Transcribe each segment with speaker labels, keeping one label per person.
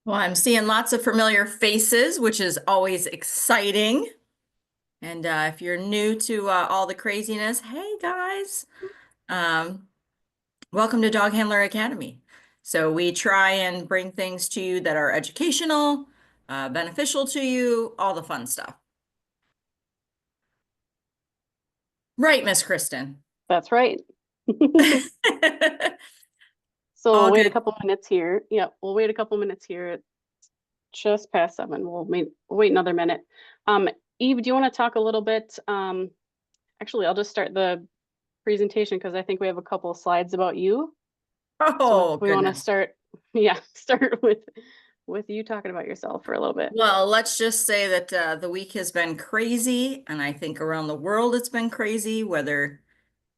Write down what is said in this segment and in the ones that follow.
Speaker 1: Well, I'm seeing lots of familiar faces, which is always exciting. And if you're new to all the craziness, hey guys, um, welcome to Dog Handler Academy. So we try and bring things to you that are educational, beneficial to you, all the fun stuff. Right, Miss Kristen.
Speaker 2: That's right. So we'll
Speaker 1: All
Speaker 2: wait a
Speaker 1: good.
Speaker 2: couple minutes here. Yeah, we'll wait a couple minutes here. It's just past 7. We'll wait another minute. Um, Eve, do you want to talk a little bit? Actually, I'll just start the presentation because I think we have a couple of slides about you. So if
Speaker 1: Oh,
Speaker 2: we want to
Speaker 1: goodness.
Speaker 2: start, yeah, start with you talking about yourself for a little bit.
Speaker 1: Well, let's just say that the week has been crazy, and I think around the world it's been crazy, whether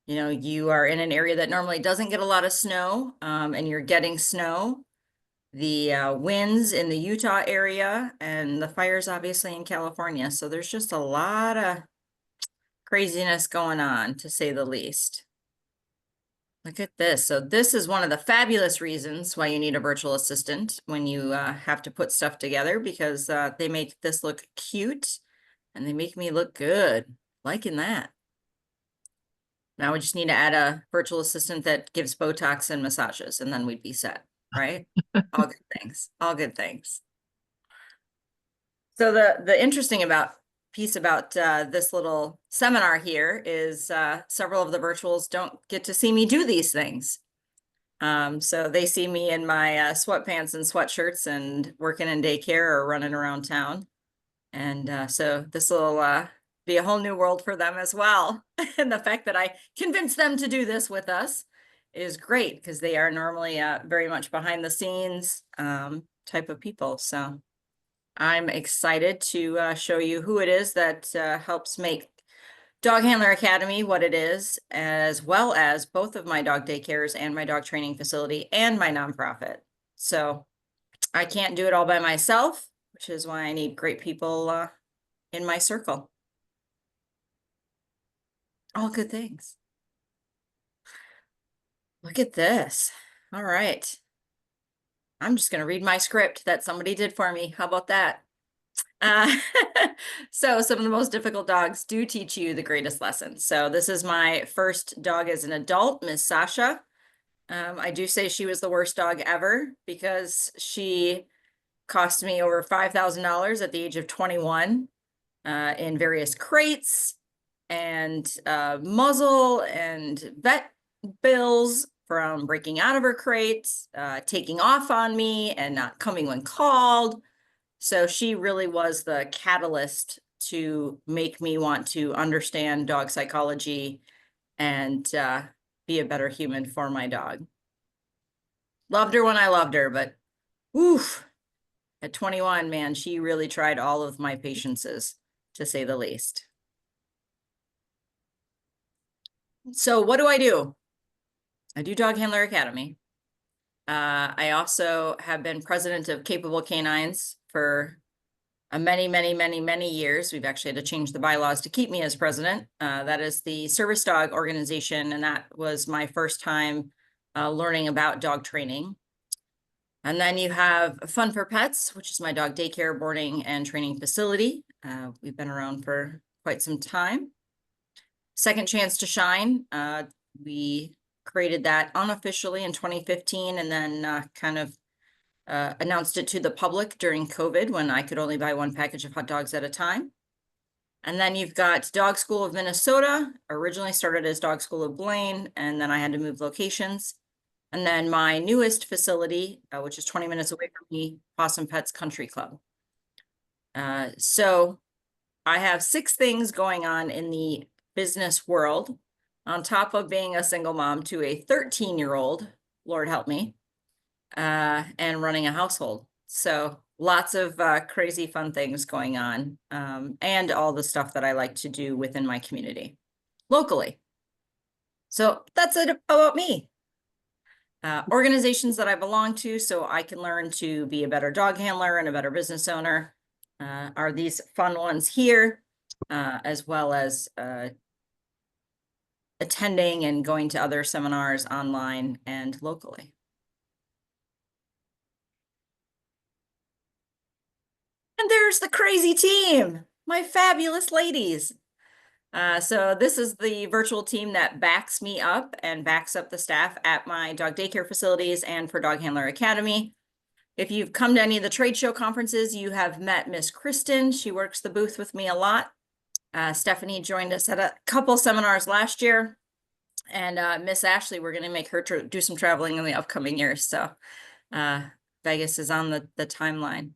Speaker 1: you are in an area that normally doesn't get a lot of snow, and you're getting snow. The winds in the Utah area and the fires obviously in California. So there's just a lot of craziness going on, to say the least. Look at this. So this is one of the fabulous reasons why you need a virtual assistant when you have to put stuff together, because they make this look cute and they make me look good. Liking that. Now we just need to add a virtual assistant that gives Botox and massages, and then we'd be set, right? All good things. All good things. So the interesting piece about this little seminar here is several of the virtuals don't get to see me do these things. So they see me in my sweatpants and sweatshirts and working in daycare or running around town. And so this will be a whole new world for them as well. And the fact that I convinced them to do this with us is great, because they are normally very much behind the scenes type of people. So I'm excited to show you who it is that helps make Dog Handler Academy what it is, as well as both of my dog daycares and my dog training facility and my nonprofit. So I can't do it all by myself, which is why I need great people in my circle. All good things. Look at this. All right. I'm just going to read my script that somebody did for me. How about that? Uh, so some of the most difficult dogs do teach you the greatest lessons. So this is my first dog as an adult, Miss Sasha. I do say she was the worst dog ever, because she cost me over $5,000 at the age of 21 in various crates and muzzle and vet bills from breaking out of her crates, taking off on me and not coming when called. So she really was the catalyst to make me want to understand dog psychology and be a better human for my dog. Loved her when I loved her, but oof, at 21, man, she really tried all of my patiences, to say the least. So what do? I do Dog Handler Academy. I also have been president of Capable Canines for many years. We've actually had to change the bylaws to keep me as president. That is the service dog organization, and that was my first time learning about dog training. And then you have Fun for Pets, which is my dog daycare, boarding, and training facility. We've been around for quite some time. Second Chance to Shine, we created that unofficially in 2015, and then kind of announced it to the public during COVID, when I could only buy one package of hot dogs at a time. And then you've got Dog School of Minnesota, originally started as Dog School of Blaine, and then I had to move locations. And then my newest facility, which is 20 minutes away from me, Possum Pets Country Club. So I have 6 things going on in the business world, on top of being a single mom to a 13-year-old, Lord help me, and running a household. So lots of crazy fun things going on, and all the stuff that I like to do within my community locally. So that's it about me. Organizations that I belong to so I can learn to be a better dog handler and a better business owner are these fun ones here, as well as attending and going to other seminars online and locally. And there's the crazy team, my fabulous ladies. So this is the virtual team that backs me up and backs up the staff at my dog daycare facilities and for Dog Handler Academy. If you've come to any of the trade show conferences, you have met Miss Kristen. She works the booth with me a lot. Stephanie joined us at a couple seminars last year. And Miss Ashley, we're going to make her do some traveling in the upcoming years. So Vegas is on the timeline.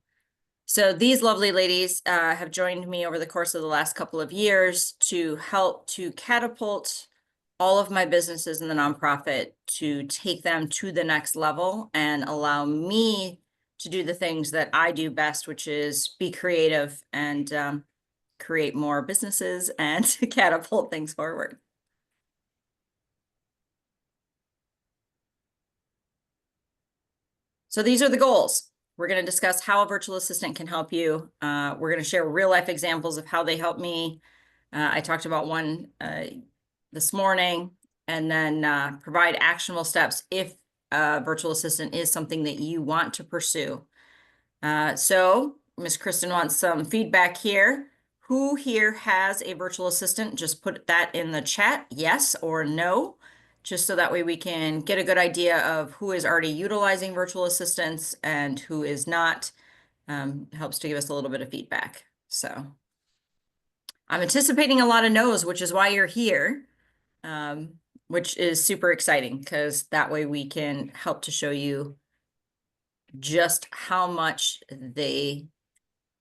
Speaker 1: So these lovely ladies have joined me over the course of the last couple of years to help to catapult all of my businesses in the nonprofit, to take them to the next level and allow me to do the things that I do best, which is be creative and create more businesses and catapult things forward. So these are the goals. We're going to discuss how a virtual assistant can help you. We're going to share real life examples of how they help me. I talked about one this morning, and then provide actionable steps if a virtual assistant is something that you want to pursue. So Ms. Kristen wants some feedback here. Who here has a virtual assistant? Just put that in the chat, yes or no, just so that way we can get a good idea of who is already utilizing virtual assistants and who is not. Helps to give us a little bit of feedback. So I'm anticipating a lot of no's, which is why you're here, which is super exciting because that way we can help to show you just how much they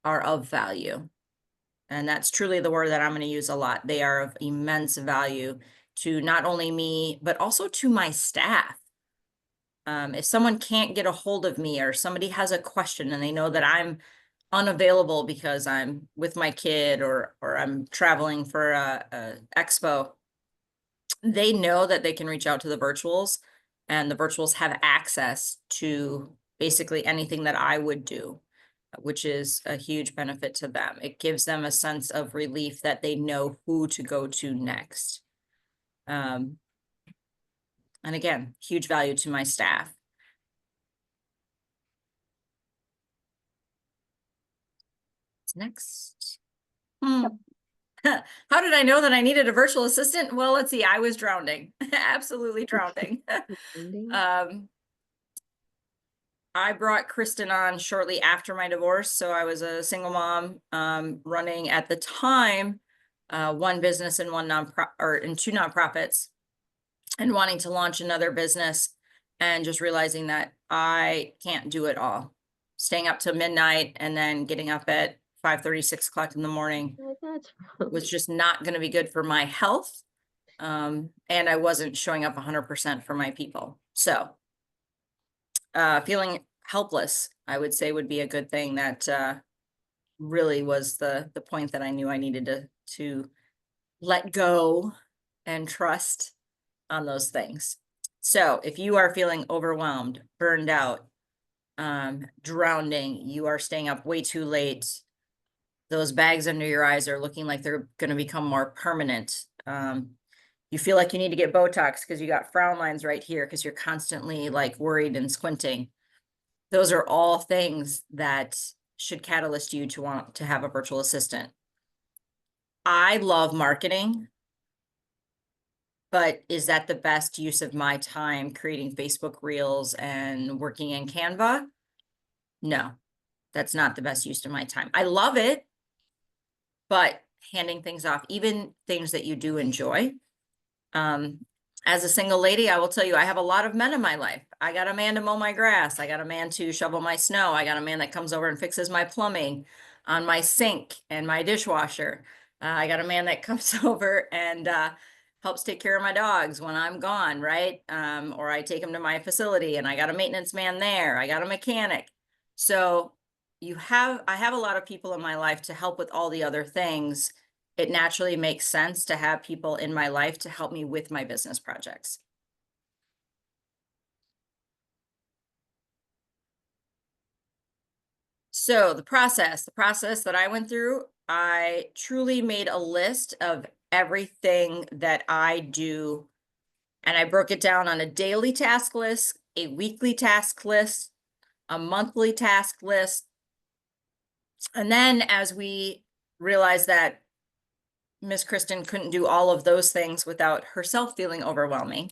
Speaker 1: are of value. And that's truly the word that I'm going to use a lot. They are of immense value to not only me, but also to my staff. If someone can't get a hold of me or somebody has a question and they know that I'm unavailable because I'm with my kid or I'm traveling for a expo, they know that they can reach out to the virtuals, and the virtuals have access to basically anything that I would do, which is a huge benefit to them. It gives them a sense of relief that they know who to go to next. And again, huge value to my staff. Next. How did I know that I needed a virtual assistant? Well, let's see. I was drowning, absolutely drowning. I brought Kristen on shortly after my divorce. So I was a single mom, running at the time, one business and two nonprofits, and wanting to launch another business, and just realizing that I can't do it all. Staying up till midnight and then getting up at 5:30, 6 o'clock in the morning was just not going to be good for my health. And I wasn't showing up 100% for my people. So feeling helpless, I would say, would be a good thing. That really was the point that I knew I needed to let go and trust on those things. So if you are feeling overwhelmed, burned out, drowning, you are staying up way too late, those bags under your eyes are looking like they're going to become more permanent. You feel like you need to get Botox because you got frown lines right here because you're constantly like worried and squinting. Those are all things that should catalyst you to want to have a virtual assistant. I love marketing, but is that the best use of my time creating Facebook Reels and working in Canva? No, that's not the best use of my time. I love it, but handing things off, even things that you do enjoy. As a single lady, I will tell you, I have a lot of men in my life. I got a man to mow my grass. I got a man to shovel my snow. I got a man that comes over and fixes my plumbing on my sink and my dishwasher. I got a man that comes over and helps take care of my dogs when I'm gone, right? Or I take them to my facility and I got a maintenance man there. I got a mechanic. So I have a lot of people in my life to help with all the other things. It naturally makes sense to have people in my life to help me with my business projects. So the process that I went through, I truly made a list of everything that I do, and I broke it down on a daily task list, a weekly task list, a monthly task list, And then as we realized that Miss Kristen couldn't do all of those things without herself feeling overwhelming,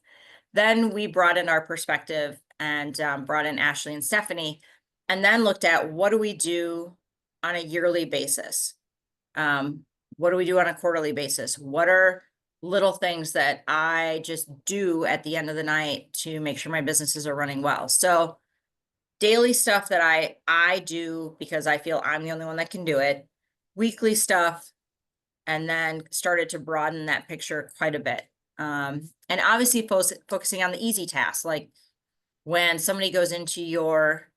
Speaker 1: then we brought in our perspective and brought in Ashley and Stephanie, and then looked at what do we do on a yearly basis? What do we do on a quarterly basis? What are little things that I just do at the end of the night to make sure my businesses are running well? So daily stuff that I do because I feel I'm the only one that can do it, weekly stuff, and then started to broaden that picture quite a bit. And obviously focusing on the easy tasks, like when somebody goes into your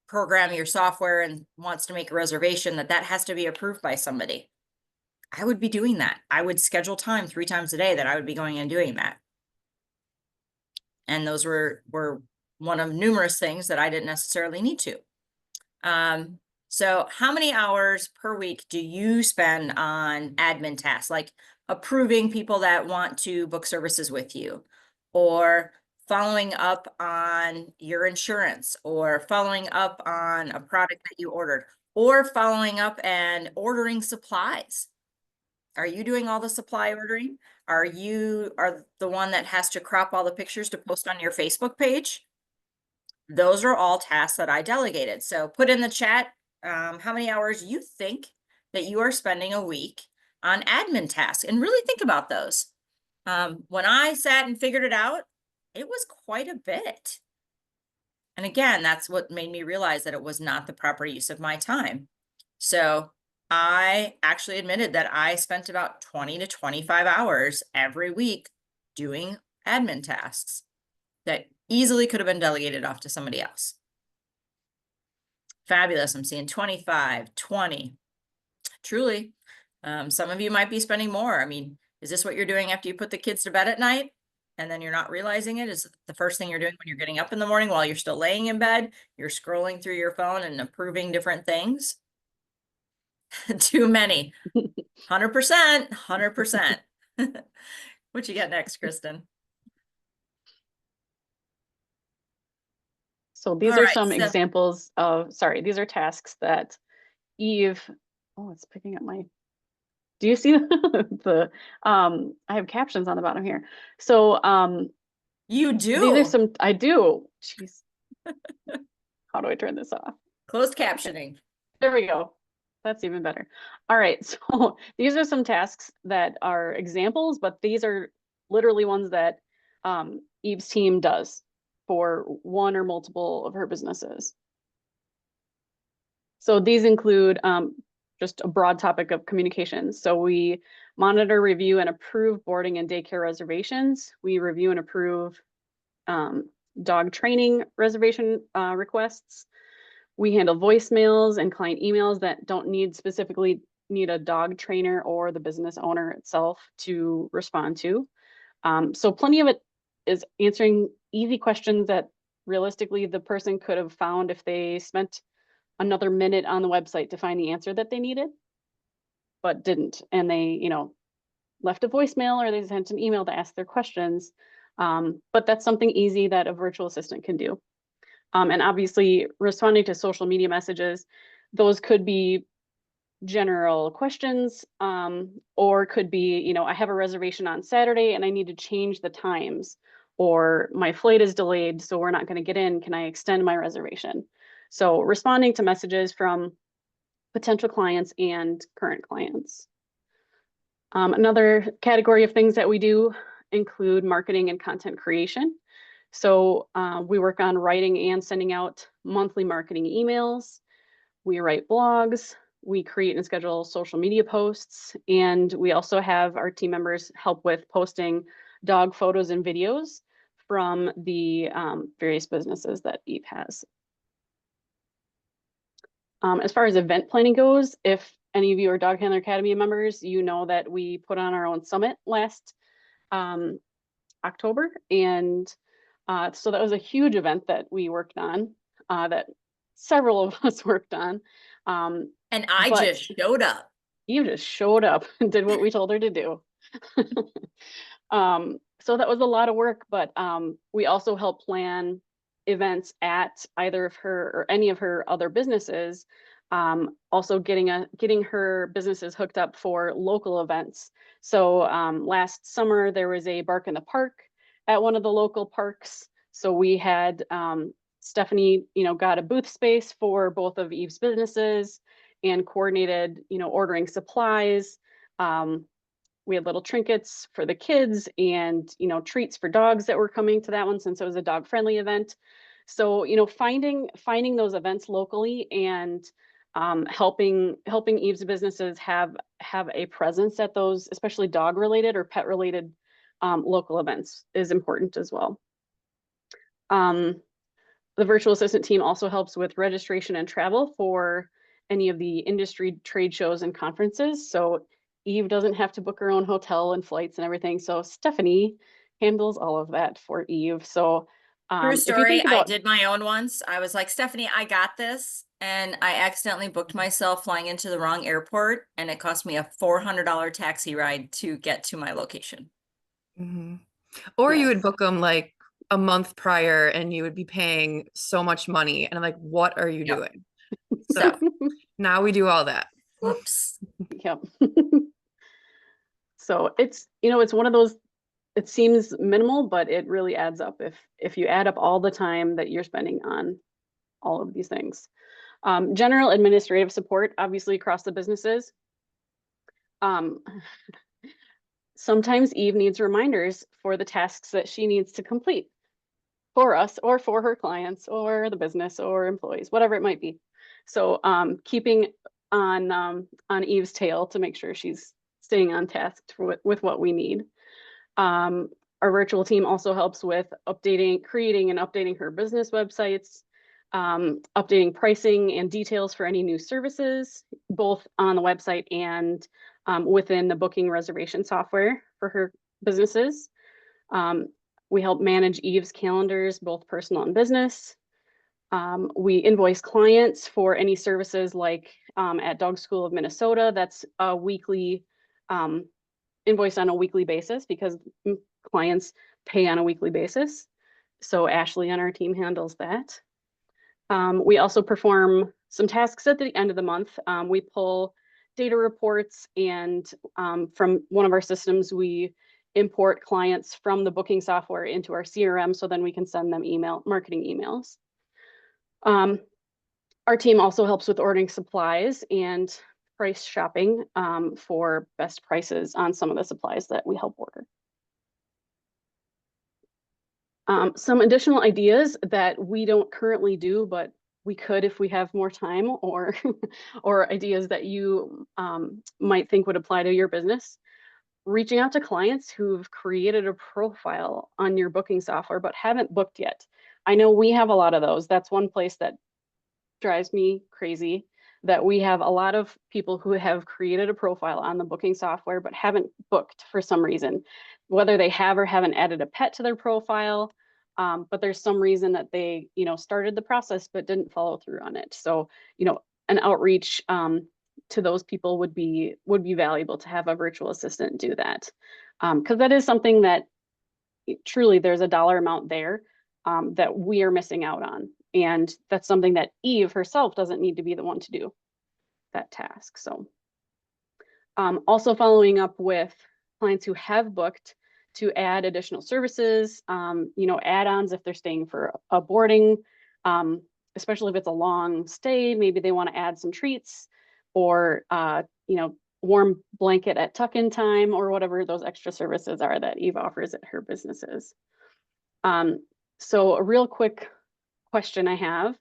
Speaker 1: program, your software, and wants to make a reservation, that has to be approved by somebody. I would be doing that. I would schedule time 3 times a day that I would be going and doing that. And those were one of numerous things that I didn't necessarily need to. So how many hours per week do you spend on admin tasks, like approving people that want to book services with you, or following up on your insurance, or following up on a product that you ordered, or following up and ordering supplies? Are you doing all the supply ordering? Are you the one that has to crop all the pictures to post on your Facebook page? Those are all tasks that I delegated. So put in the chat how many hours you think that you are spending a week on admin tasks, and really think about those. When I sat and figured it out, it was quite a bit. And again, that's what made me realize that it was not the proper use of my time. So I actually admitted that I spent about 20 to 25 hours every week doing admin tasks that easily could have been delegated off to somebody else. Fabulous. I'm seeing 25, 20. Truly, some of you might be spending more. I mean, is this what you're doing after you put the kids to bed at night? And then you're not realizing it? Is the first thing you're doing when you're getting up in the morning while you're still laying in bed? You're scrolling through your phone and approving different things? Too many. 100%, 100%. What you got next, Kristen?
Speaker 2: So these
Speaker 1: All
Speaker 2: are
Speaker 1: right,
Speaker 2: some
Speaker 1: so
Speaker 2: examples of, sorry, these are tasks that Eve, oh, it's picking up my, do you see the, I have captions on the bottom here. So
Speaker 1: you
Speaker 2: these are
Speaker 1: do
Speaker 2: some, I do, jeez. How do I turn this off?
Speaker 1: closed
Speaker 2: Okay.
Speaker 1: captioning.
Speaker 2: There we go. That's even better. All right, so these are some tasks that are examples, but these are literally ones that Eve's team does for one or multiple of her businesses. So these include just a broad topic of communications. So we monitor, review, and approve boarding and daycare reservations. We review and approve dog training reservation requests. We handle voicemails and client emails that don't specifically need a dog trainer or the business owner itself to respond to. So plenty of it is answering easy questions that realistically the person could have found if they spent another minute on the website to find the answer that they needed, but didn't. And they, left a voicemail or they sent an email to ask their questions. But that's something easy that a virtual assistant can do. And obviously responding to social media messages, those could be general questions, or could be, I have a reservation on Saturday and I need to change the times, or my flight is delayed, so we're not going to get in. Can I extend my reservation? So responding to messages from potential clients and current clients. Another category of things that we do include marketing and content creation. So we work on writing and sending out monthly marketing emails. We write blogs. We create and schedule social media posts. And we also have our team members help with posting dog photos and videos from the various businesses that Eve has. As far as event planning goes, if any of you are Dog Handler Academy members, you know that we put on our own summit last October. And so that was a huge event that we worked on, that several of us worked on.
Speaker 1: And I just showed up.
Speaker 2: You just showed up and did what we told her to do. So that was a lot of work, but we also helped plan events at either of her or any of her other businesses Also getting her businesses hooked up for local events. So last summer there was a Bark in the Park at one of the local parks. So we had Stephanie, got a booth space for both of Eve's businesses and coordinated, ordering supplies. We had little trinkets for the kids and, treats for dogs that were coming to that one since it was a dog friendly event. So, finding those events locally and helping Eve's businesses have a presence at those, especially dog related or pet related local events is important as well. The virtual assistant team also helps with registration and travel for any of the industry trade shows and conferences. So Eve doesn't have to book her own hotel and flights and everything. So Stephanie handles all of that for Eve. So
Speaker 1: True
Speaker 2: if you
Speaker 1: story.
Speaker 2: think
Speaker 1: I
Speaker 2: about,
Speaker 1: did my own once. I was like, Stephanie, I got this. And I accidentally booked myself flying into the wrong airport, and it cost me a $400 taxi ride to get to my location.
Speaker 3: Mhm. Or you would
Speaker 2: yes,
Speaker 3: book them like a month prior and you would be paying so much money. And I'm like, what are you
Speaker 1: Yep.
Speaker 3: doing? So
Speaker 1: So,
Speaker 3: now we do all that.
Speaker 1: whoops.
Speaker 2: yep. So it's one of those, it seems minimal, but it really adds up if you add up all the time that you're spending on all of these things. General administrative support, obviously across the businesses. Um, Sometimes Eve needs reminders for the tasks that she needs to complete for us or for her clients or the business or employees, whatever it might be. So keeping on Eve's tail to make sure she's staying on task with what we need. Our virtual team also helps with creating and updating her business websites, updating pricing and details for any new services, both on the website and within the booking reservation software for her businesses. We help manage Eve's calendars, both personal and business. We invoice clients for any services like at Dog School of Minnesota. That's a weekly invoice on a weekly basis because clients pay on a weekly basis. So Ashley on our team handles that. We also perform some tasks at the end of the month. We pull data reports and from one of our systems, we import clients from the booking software into our CRM so then we can send them marketing emails. Our team also helps with ordering supplies and price shopping for best prices on some of the supplies that we help order. Some additional ideas that we don't currently do, but we could if we have more time, or or ideas that you might think would apply to your business. Reaching out to clients who've created a profile on your booking software but haven't booked yet. I know we have a lot of those. That's one place that drives me crazy, that we have a lot of people who have created a profile on the booking software but haven't booked for some reason, whether they have or haven't added a pet to their profile. But there's some reason that they, started the process but didn't follow through on it. So, an outreach to those people would be valuable to have a virtual assistant do that. Because that is something that truly there's a dollar amount there that we are missing out on. And that's something that Eve herself doesn't need to be the one to do that task. So also following up with clients who have booked to add additional services, add-ons if they're staying for a boarding, especially if it's a long stay, maybe they want to add some treats or, warm blanket at tuck-in time or whatever those extra services are that Eve offers at her businesses. So a real quick question I have,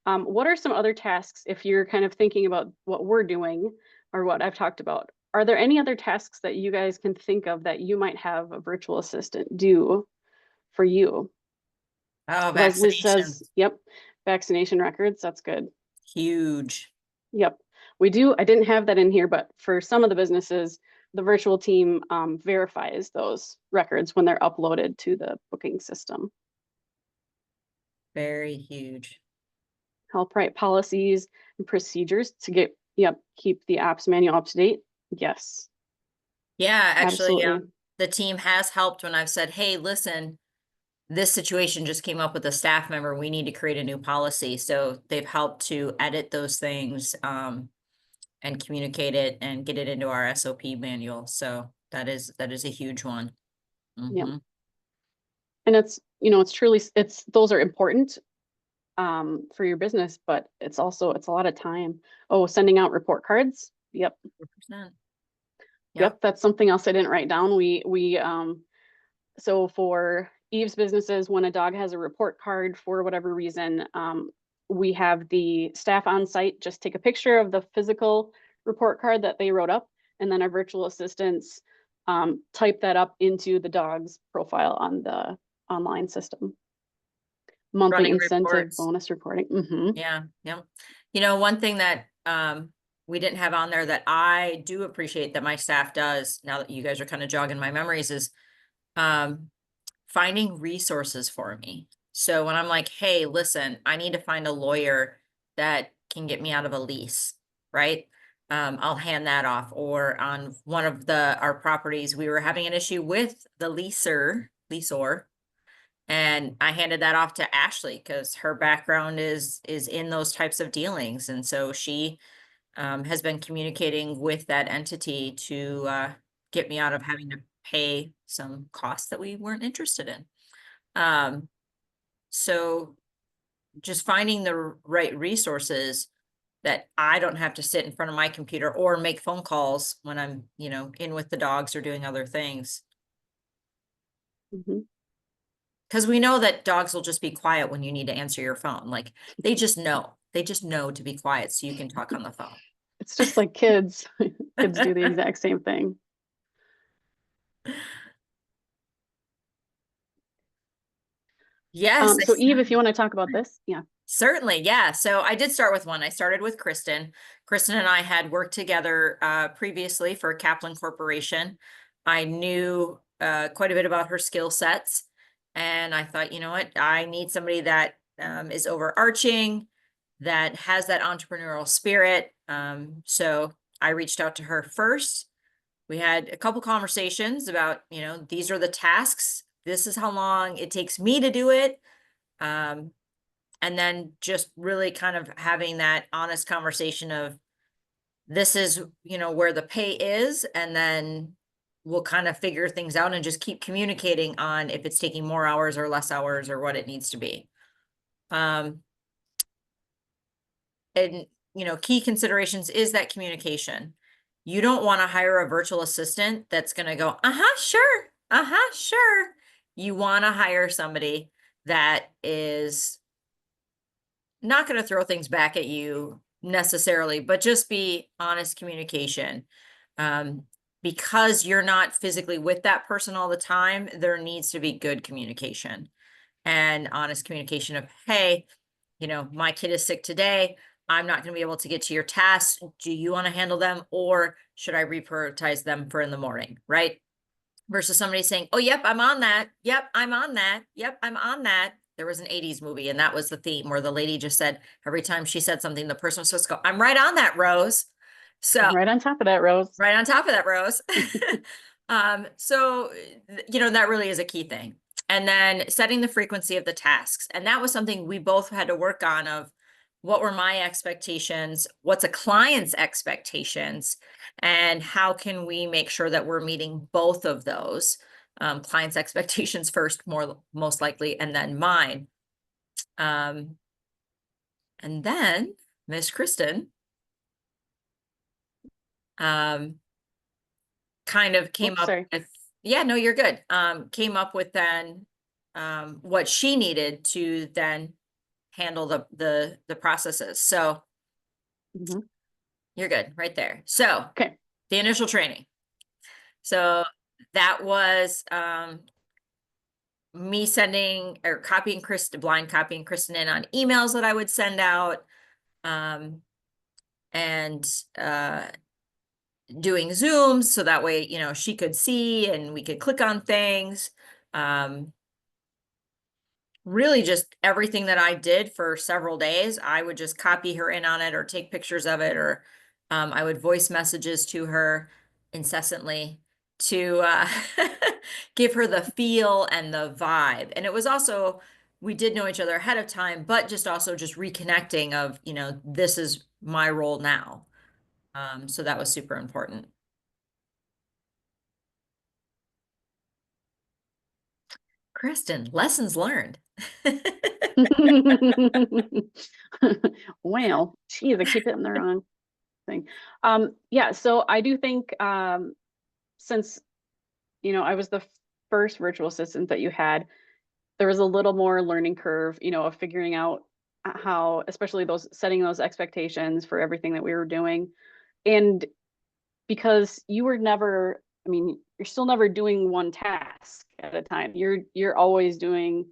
Speaker 2: what are some other tasks if you're kind of thinking about what we're doing or what I've talked about? Are there any other tasks that you guys can think of that you might have a virtual assistant do for you?
Speaker 1: Oh,
Speaker 2: As Liz
Speaker 1: vaccination.
Speaker 2: says, yep, vaccination records, that's good.
Speaker 1: Huge.
Speaker 2: Yep, we do. I didn't have that in here, but for some of the businesses, the virtual team verifies those records when they're uploaded to the booking system.
Speaker 1: Very huge.
Speaker 2: Help write policies and procedures to keep the ops manual up to date. Yes,
Speaker 1: Yeah, actually,
Speaker 2: absolutely.
Speaker 1: the team has helped when I've said, hey, listen, this situation just came up with a staff member. We need to create a new policy. So they've helped to edit those things, and communicate it and get it into our SOP manual. So that is a huge one.
Speaker 2: Yep.
Speaker 1: Mhm.
Speaker 2: And it's, you know, it's truly, those are important for your business, but it's a lot of time. Oh, sending out report cards. Yep.
Speaker 1: 100%.
Speaker 2: Yep. That's something else I didn't write down. So for Eve's businesses, when a dog has a report card for whatever reason, we have the staff on site just take a picture of the physical report card that they wrote up, and then our virtual assistants type that up into the dog's profile on the online system. Monthly
Speaker 1: Running
Speaker 2: incentive
Speaker 1: reports.
Speaker 2: bonus reporting. Mm-hmm.
Speaker 1: Yeah, yeah. You know, one thing that we didn't have on there that I do appreciate that my staff does, now that you guys are kind of jogging my memories, is finding resources for me. So when I'm like, hey, listen, I need to find a lawyer that can get me out of a lease, right? I'll hand that off. Or on one of our properties, we were having an issue with the leaseor, and I handed that off to Ashley because her background is in those types of dealings. And so she has been communicating with that entity to get me out of having to pay some costs that we weren't interested in. So just finding the right resources that I don't have to sit in front of my computer or make phone calls when I'm, in with the dogs or doing other things.
Speaker 2: Mm-hmm.
Speaker 1: Because we know that dogs will just be quiet when you need to answer your phone. Like they just know to be quiet so you can talk on the phone.
Speaker 2: It's just like kids. Kids do the exact same thing.
Speaker 1: Yes.
Speaker 2: So Eve, if you want to talk about this, yeah.
Speaker 1: Certainly, yeah. So I did start with one. I started with Kristen. Kristen and I had worked together previously for Kaplan Corporation. I knew quite a bit about her skill sets, and I thought, you know what, I need somebody that is overarching, that has that entrepreneurial spirit. So I reached out to her first. We had a couple conversations about, these are the tasks. This is how long it takes me to do it. And then just really kind of having that honest conversation of this is, where the pay is, and then we'll kind of figure things out and just keep communicating on if it's taking more hours or less hours or what it needs to be. And, key considerations is that communication. You don't want to hire a virtual assistant that's going to go, sure, sure. You want to hire somebody that is not going to throw things back at you necessarily, but just be honest communication. Because you're not physically with that person all the time, there needs to be good communication and honest communication of, hey, my kid is sick today. I'm not going to be able to get to your tasks. Do you want to handle them, or should I reprioritize them for in the morning? Right. Versus somebody saying, oh, yep, I'm on that. Yep, I'm on that. Yep, I'm on that. There was an 80s movie, and that was the theme where the lady just said every time she said something, the person was supposed to go, I'm right on that, Rose. So
Speaker 2: right on top of that, Rose.
Speaker 1: Right on top of that, Rose. So, that really is a key thing. And then setting the frequency of the tasks. And that was something we both had to work on of what were my expectations, what's a client's expectations, and how can we make sure that we're meeting both of those, client's expectations first, most likely, and then mine. And then Miss Kristen kind of came up with, yeah, no, you're good. Came up with then what she needed to then handle the processes. So you're good right there. So
Speaker 2: okay,
Speaker 1: the initial training. So that was me sending or copying blind copying Kristen in on emails that I would send out, and doing Zooms so that way, she could see and we could click on things. Really just everything that I did for several days, I would just copy her in on it or take pictures of it, or I would voice messages to her incessantly. to give her the feel and the vibe. And it was also, we did know each other ahead of time, but just also just reconnecting of, you know, this is my role now. So that was super important. Kristen, lessons learned.
Speaker 2: Well, geez, I keep hitting the wrong thing. Yeah, so I do think since I was the first virtual assistant that you had, there was a little more learning curve, of figuring out how, especially those setting those expectations for everything that we were doing. And because you were never, I mean, you're still never doing one task at a time. You're always doing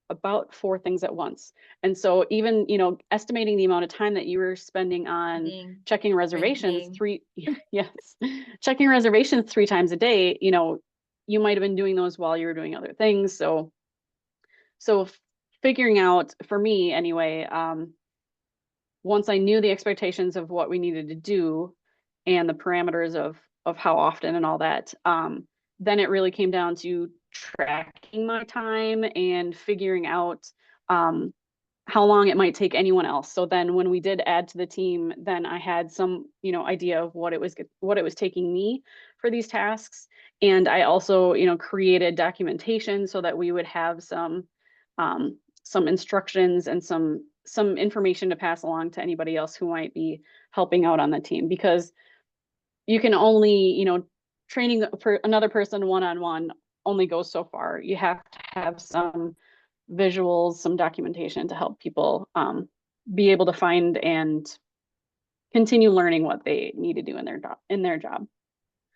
Speaker 2: about 4 things at once. And so even, estimating the amount of time that you were spending on checking reservations yes, checking reservations 3 times a day, you might have been doing those while you were doing other things. So figuring out, for me anyway, once I knew the expectations of what we needed to do and the parameters of how often and all that, then it really came down to tracking my time and figuring out how long it might take anyone else. So then when we did add to the team, then I had some, idea of what it was taking me for these tasks. And I also, created documentation so that we would have some instructions and some information to pass along to anybody else who might be helping out on the team, because you can only, training for another person one-on-one only goes so far. You have to have some visuals, some documentation to help people be able to find and continue learning what they need to do in their job.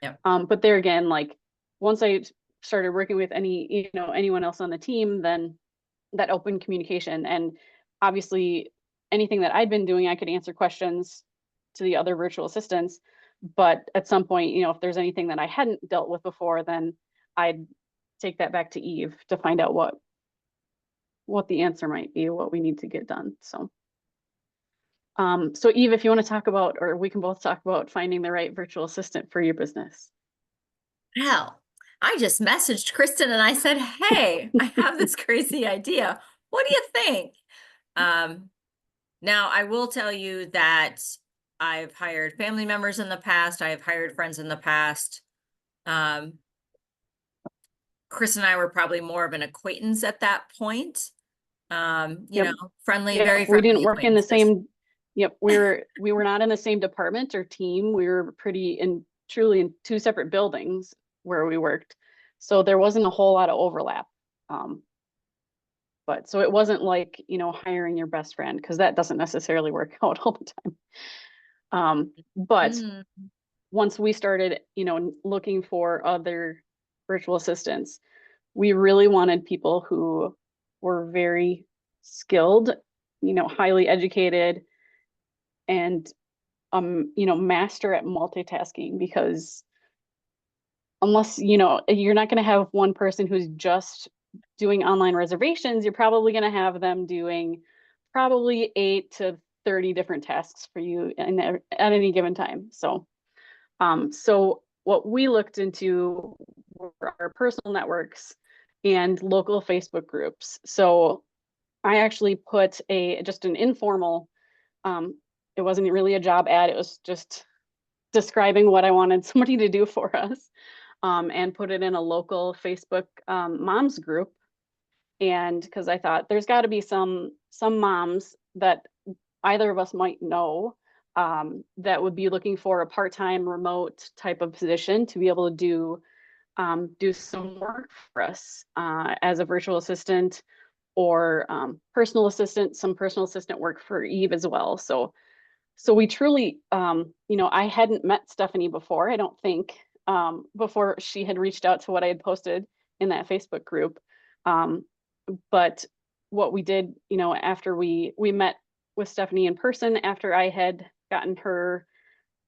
Speaker 1: Yep.
Speaker 2: But there again, like once I started working with anyone else on the team, then that open communication, and obviously anything that I'd been doing, I could answer questions to the other virtual assistants. But at some point, if there's anything that I hadn't dealt with before, then I'd take that back to Eve to find out what the answer might be, what we need to get done. So Eve, if you want to talk about, or we can both talk about finding the right virtual assistant for your business.
Speaker 1: Hell, I just messaged Kristen and I said, hey, I have this crazy idea. What do you think? Now I will tell you that I've hired family members in the past. I have hired friends in the past. Chris and I were probably more of an acquaintance at that point.
Speaker 2: Yep.
Speaker 1: Friendly,
Speaker 2: Yep,
Speaker 1: very
Speaker 2: we
Speaker 1: friendly
Speaker 2: didn't work in the
Speaker 1: acquaintances.
Speaker 2: same. Yep, we were not in the same department or team. We were truly in 2 separate buildings where we worked, so there wasn't a whole lot of overlap. But so it wasn't like hiring your best friend, because that doesn't necessarily work out all the time. But
Speaker 1: Mm.
Speaker 2: once we started, looking for other virtual assistants, we really wanted people who were very skilled, highly educated, and master at multitasking, because unless you're not going to have one person who's just doing online reservations, you're probably going to have them doing probably 8 to 30 different tasks for you at any given time. So what we looked into were our personal networks and local Facebook groups. So I actually put just an informal, it wasn't really a job ad, it was just describing what I wanted somebody to do for us, and put it in a local Facebook moms group. And because I thought there's got to be some moms that either of us might know, that would be looking for a part-time remote type of position to be able to do some work for us as a virtual assistant, or some personal assistant work for Eve as well. So we truly, I hadn't met Stephanie before, I don't think, before she had reached out to what I had posted in that Facebook group. But what we did, after we met with Stephanie in person, after I had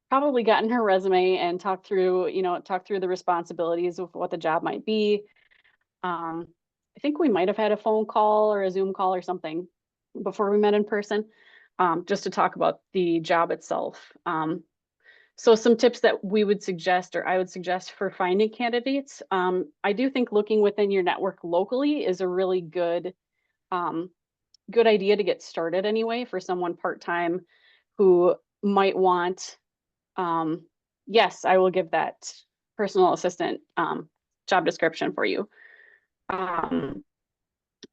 Speaker 2: probably gotten her resume and talked through the responsibilities of what the job might be. I think we might have had a phone call or a Zoom call or something before we met in person, just to talk about the job itself. So some tips that we would suggest, or I would suggest for finding candidates, I do think looking within your network locally is a really good good idea to get started anyway for someone part-time who might want, yes, I will give that personal assistant job description for you.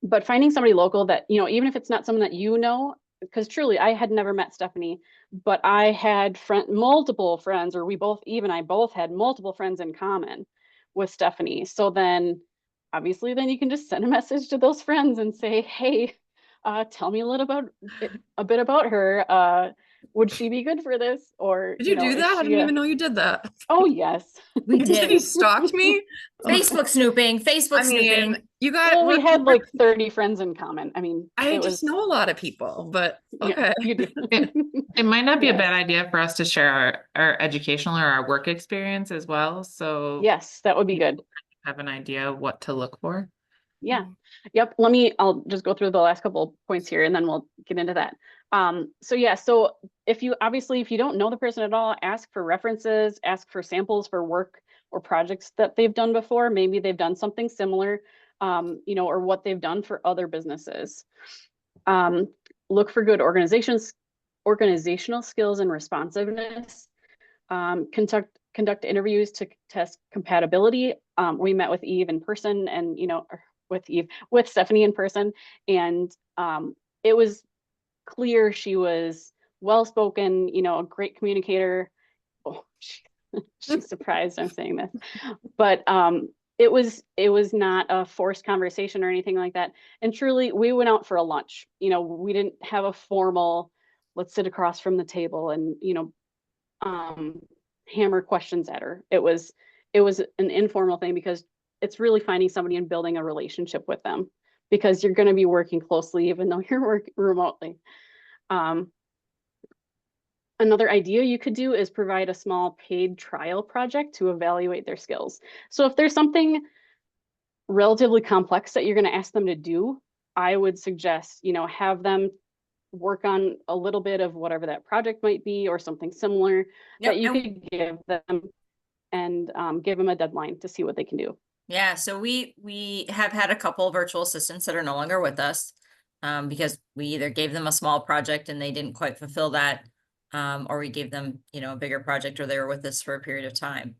Speaker 2: But finding somebody local that, you know, even if it's not someone that you know, because truly I had never met Stephanie, but I had multiple friends, or we both, Eve and I both had multiple friends in common with Stephanie. So then obviously then you can just send a message to those friends and say, hey, tell me a bit about her. Would she be good for this? Or,
Speaker 3: Did
Speaker 2: you
Speaker 3: you
Speaker 2: know,
Speaker 3: do
Speaker 2: is
Speaker 3: that? I
Speaker 2: she
Speaker 3: didn't even know you did that.
Speaker 2: oh yes.
Speaker 1: We
Speaker 3: You said you
Speaker 1: did.
Speaker 3: stalked me?
Speaker 1: Facebook snooping, Facebook
Speaker 3: I
Speaker 1: snooping.
Speaker 3: mean, you got,
Speaker 2: Well, we had like 30 friends in common. I mean,
Speaker 3: I
Speaker 2: it
Speaker 3: just
Speaker 2: was,
Speaker 3: know a lot of people, but
Speaker 2: yeah,
Speaker 3: okay.
Speaker 2: you do.
Speaker 4: It might not be a
Speaker 2: Yes.
Speaker 4: bad idea for us to share our educational or our work experience as well. So
Speaker 2: Yes, that would be good.
Speaker 4: have an idea of what to look for.
Speaker 2: Yeah. Yep. I'll just go through the last couple of points here and then we'll get into that. So yeah, so if you don't know the person at all, ask for references, ask for samples for work or projects that they've done before. Maybe they've done something similar, you know, or what they've done for other businesses. Look for good organizational skills and responsiveness. Conduct interviews to test compatibility. We met with Eve in person and, you know, with Stephanie in person. And it was clear she was well-spoken, you know, a great communicator. Oh, she's surprised I'm saying this, but it was not a forced conversation or anything like that. And truly, we went out for a lunch. You know, we didn't have a formal, let's sit across from the table and, you know, hammer questions at her. It was an informal thing because it's really finding somebody and building a relationship with them because you're going to be working closely even though you're working remotely. Another idea you could do is provide a small paid trial project to evaluate their skills. So if there's something relatively complex that you're going to ask them to do, I would suggest, you know, have them work on a little bit of whatever that project might be or something similar that you could give them and give them a deadline to see what they can do.
Speaker 1: Yeah, so we have had a couple virtual assistants that are no longer with us because we either gave them a small project and they didn't quite fulfill that, or we gave them, you know, a bigger project or they were with us for a period of time.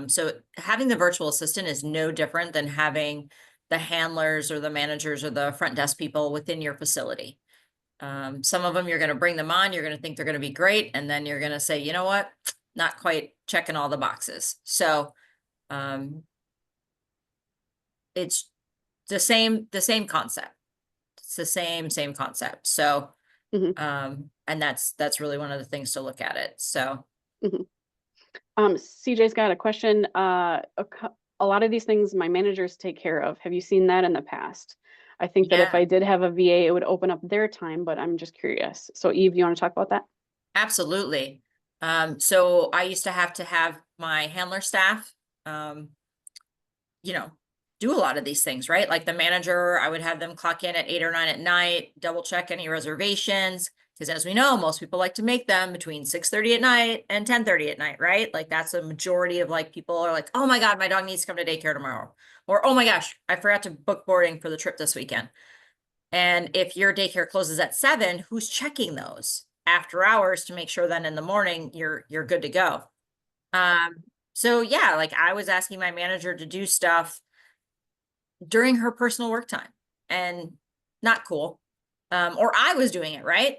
Speaker 1: So having the virtual assistant is no different than having the handlers or the managers or the front desk people within your facility. Some of them you're going to bring them on, you're going to think they're going to be great, and then you're going to say, you know what, not quite checking all the boxes. So it's the same concept. It's the same concept. So and that's really one of the things to look at it. So
Speaker 2: CJ's got a question. A lot of these things my managers take care of. Have you seen that in the past? I think that if
Speaker 1: Yeah.
Speaker 2: I did have a VA, it would open up their time, but I'm just curious. So Eve, you want to talk about that?
Speaker 1: Absolutely. So I used to have my handler staff, you know, do a lot of these things, right? Like the manager, I would have them clock in at 8 or 9 at night, double check any reservations. Because as we know, most people like to make them between 6:30 at night and 10:30 at night, right? Like that's a majority of like people are like, oh my God, my dog needs to come to daycare tomorrow. Or, oh my gosh, I forgot to book boarding for the trip this weekend. And if your daycare closes at 7, who's checking those after hours to make sure then in the morning you're good to go? So yeah, like I was asking my manager to do stuff during her personal work time and not cool. Or I was doing it, right?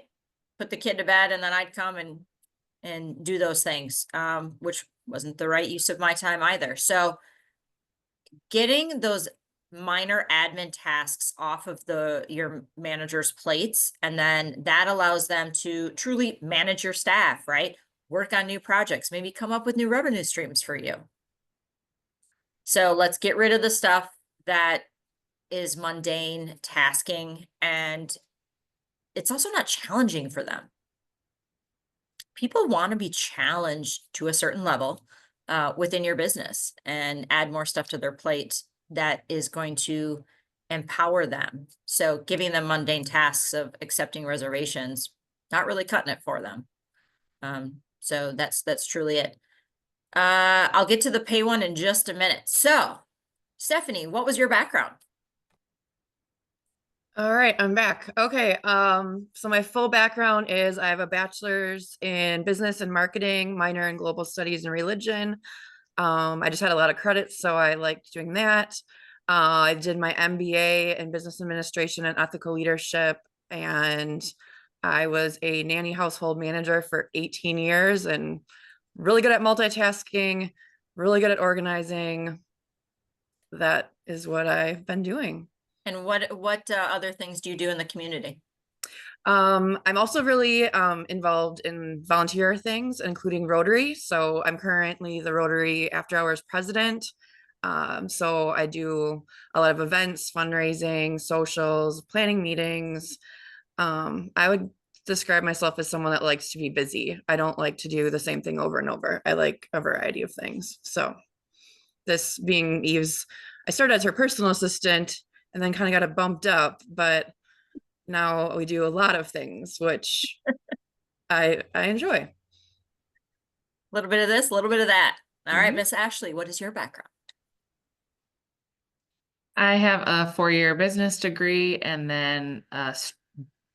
Speaker 1: Put the kid to bed and then I'd come and do those things, which wasn't the right use of my time either. So getting those minor admin tasks off of your manager's plates, and then that allows them to truly manage your staff, right? Work on new projects, maybe come up with new revenue streams for you. So let's get rid of the stuff that is mundane tasking, and it's also not challenging for them. People want to be challenged to a certain level within your business and add more stuff to their plate that is going to empower them. So giving them mundane tasks of accepting reservations, not really cutting it for them. So that's truly it. I'll get to the pay one in just a minute. So, Stephanie, what was your background?
Speaker 3: All right, I'm back. Okay, so my full background is I have a bachelor's in business and marketing, minor in global studies and religion. I just had a lot of credits, so I liked doing that. I did my MBA in business administration and ethical leadership, and I was a nanny household manager for 18 years and really good at multitasking, really good at organizing. That is what I've been doing.
Speaker 1: And what other things do you do in the community?
Speaker 3: I'm also really involved in volunteer things, including Rotary. So I'm currently the Rotary After Hours president. So I do a lot of events, fundraising, socials, planning meetings. I would describe myself as someone that likes to be busy. I don't like to do the same thing over and over. I like a variety of things. So this being Eve's, I started as her personal assistant and then kind of got it bumped up, but now we do a lot of things, which I enjoy.
Speaker 1: A little bit of this, a little bit of that. All right,
Speaker 3: Mhm.
Speaker 1: Miss Ashley, what is your background?
Speaker 4: I have a 4-year business degree and then a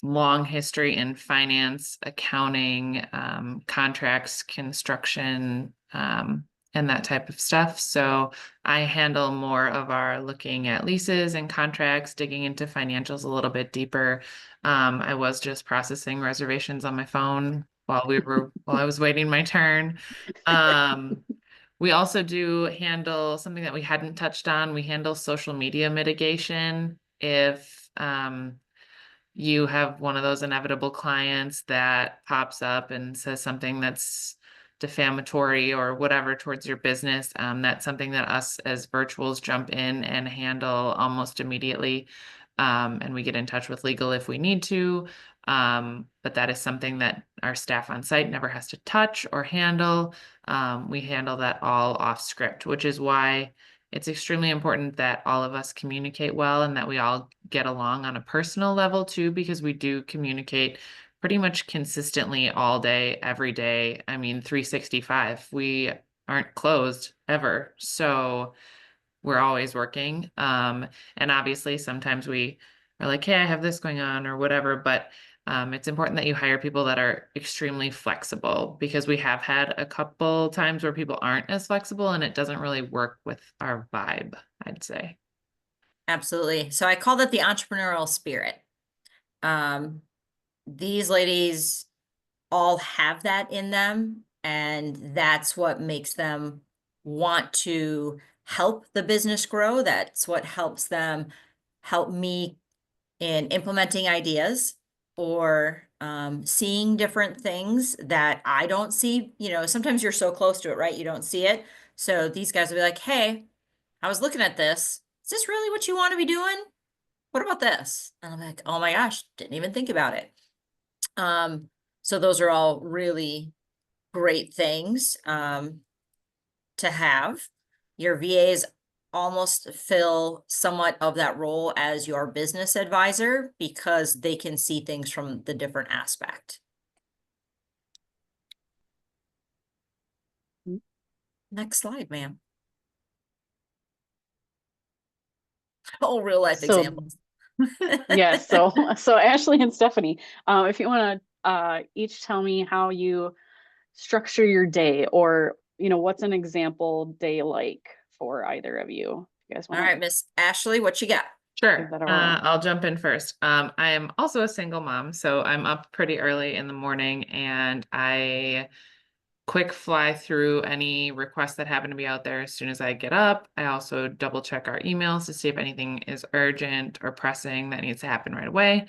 Speaker 4: long history in finance, accounting, contracts, construction, and that type of stuff. So I handle more of our looking at leases and contracts, digging into financials a little bit deeper. I was just processing reservations on my phone while I was waiting my turn. We also do handle something that we hadn't touched on. We handle social media mitigation. If you have one of those inevitable clients that pops up and says something that's defamatory or whatever towards your business, that's something that us as virtuals jump in and handle almost immediately. And we get in touch with legal if we need to. But that is something that our staff on site never has to touch or handle. We handle that all off script, which is why it's extremely important that all of us communicate well and that we all get along on a personal level too, because we do communicate pretty much consistently all day, every day. I mean, 365. We aren't closed ever. So we're always working. And obviously sometimes we are like, hey, I have this going on or whatever, but it's important that you hire people that are extremely flexible, because we have had a couple times where people aren't as flexible and it doesn't really work with our vibe, I'd say.
Speaker 1: Absolutely. So I call that the entrepreneurial spirit. These ladies all have that in them, and that's what makes them want to help the business grow. That's what helps them help me in implementing ideas or seeing different things that I don't see. You know, sometimes you're so close to it, right? You don't see it. So these guys will be like, hey, I was looking at this. Is this really what you want to be doing? What about this? And I'm like, oh my gosh, didn't even think about it. So those are all really great things to have. Your VAs almost fill somewhat of that role as your business advisor because they can see things from the different aspect. Next slide, ma'am. Oh, real life
Speaker 2: So-
Speaker 1: examples.
Speaker 2: Yes, so Ashley and Stephanie, if you want to each tell me how you structure your day, or what's an example day like for either of you. You guys
Speaker 1: All
Speaker 2: want
Speaker 1: right, Miss Ashley, what you got?
Speaker 4: Sure.
Speaker 2: that a whirl?
Speaker 4: I'll jump in first. I am also a single mom, so I'm up pretty early in the morning and I quick fly through any requests that happen to be out there as soon as I get up. I also double check our emails to see if anything is urgent or pressing that needs to happen right away.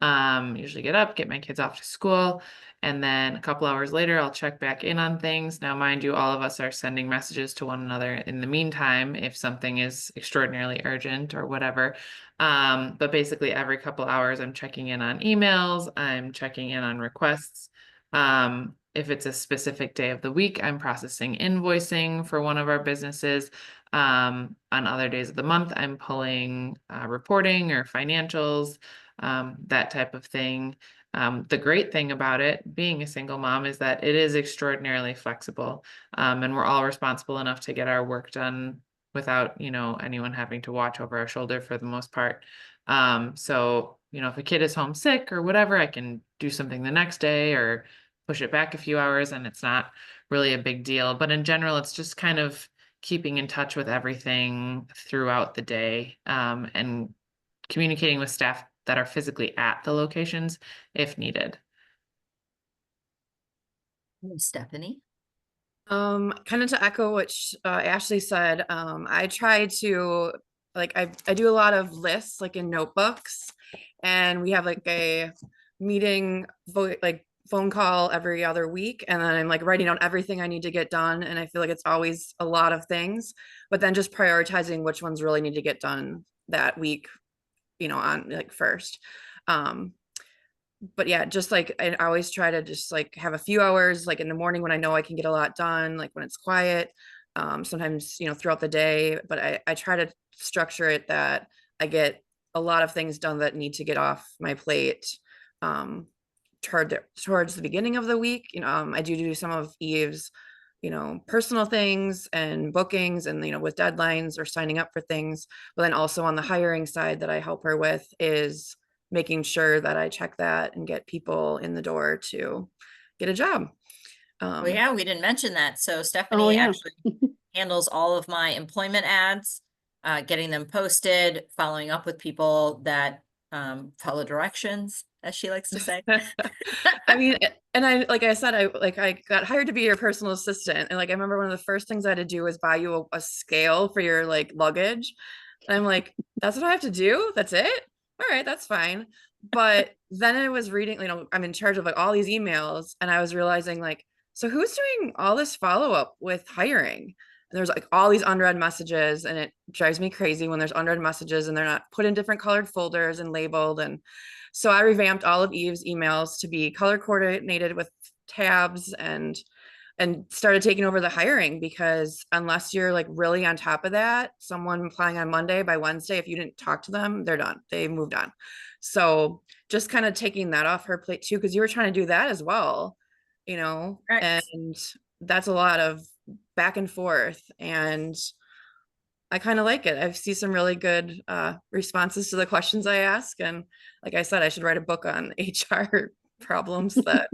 Speaker 4: Usually get up, get my kids off to school, and then a couple hours later, I'll check back in on things. Now, mind you, all of us are sending messages to one another in the meantime if something is extraordinarily urgent or whatever. But basically every couple hours, I'm checking in on emails, I'm checking in on requests. If it's a specific day of the week, I'm processing invoicing for one of our businesses. On other days of the month, I'm pulling reporting or financials, that type of thing. The great thing about it, being a single mom, is that it is extraordinarily flexible. And we're all responsible enough to get our work done without, anyone having to watch over our shoulder for the most part. So, if a kid is homesick or whatever, I can do something the next day or push it back a few hours, and it's not really a big deal. But in general, it's just kind of keeping in touch with everything throughout the day, and communicating with staff that are physically at the locations if needed.
Speaker 1: Stephanie?
Speaker 3: Kind of to echo what Ashley said, I try to I do a lot of lists like in notebooks, and we have like a meeting phone call every other week, and then I'm like writing down everything I need to get done, and I feel like it's always a lot of things, but then just prioritizing which ones really need to get done that week, on like first. But yeah, just like I always try to just like have a few hours like in the morning when I know I can get a lot done, like when it's quiet, sometimes throughout the day, but I try to structure it that I get a lot of things done that need to get off my plate towards the beginning of the week. I do some of Eve's personal things and bookings, and with deadlines or signing up for things, but then also on the hiring side that I help her with is making sure that I check that and get people in the door to get a job.
Speaker 1: Well, yeah, we didn't mention that. So Stephanie actually handles all of my employment ads, getting them posted, following up with people that follow directions, as she likes to say.
Speaker 3: I mean, and like I said, I got hired to be your personal assistant, and like I remember one of the first things I had to do was buy you a scale for your like luggage, and I'm like, that's what I have to do? That's it? All right, that's fine. But then I was reading, I'm in charge of like all these emails, and I was realizing like, so who's doing all this follow-up with hiring? And there's like all these unread messages, and it drives me crazy when there's unread messages and they're not put in different colored folders and labeled. And so I revamped all of Eve's emails to be color coordinated with tabs, and started taking over the hiring, because unless you're like really on top of that, someone applying on Monday, by Wednesday, if you didn't talk to them, they're done. They moved on. So just kind of taking that off her plate too, because you were trying to do that as well,
Speaker 1: Right.
Speaker 3: and that's a lot of back and forth, and I kind of like it. I see some really good responses to the questions I ask. And like I said, I should write a book on HR problems that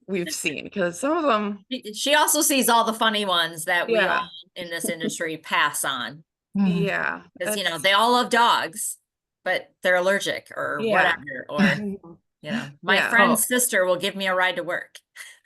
Speaker 3: we've seen, because some of them.
Speaker 1: She also sees all the funny ones that we
Speaker 3: Yeah.
Speaker 1: all in this industry pass on.
Speaker 3: Yeah.
Speaker 1: Because, they all love dogs, but they're allergic or
Speaker 3: Yeah.
Speaker 1: whatever. Or, my
Speaker 3: Yeah.
Speaker 1: friend's sister will give me a ride to work.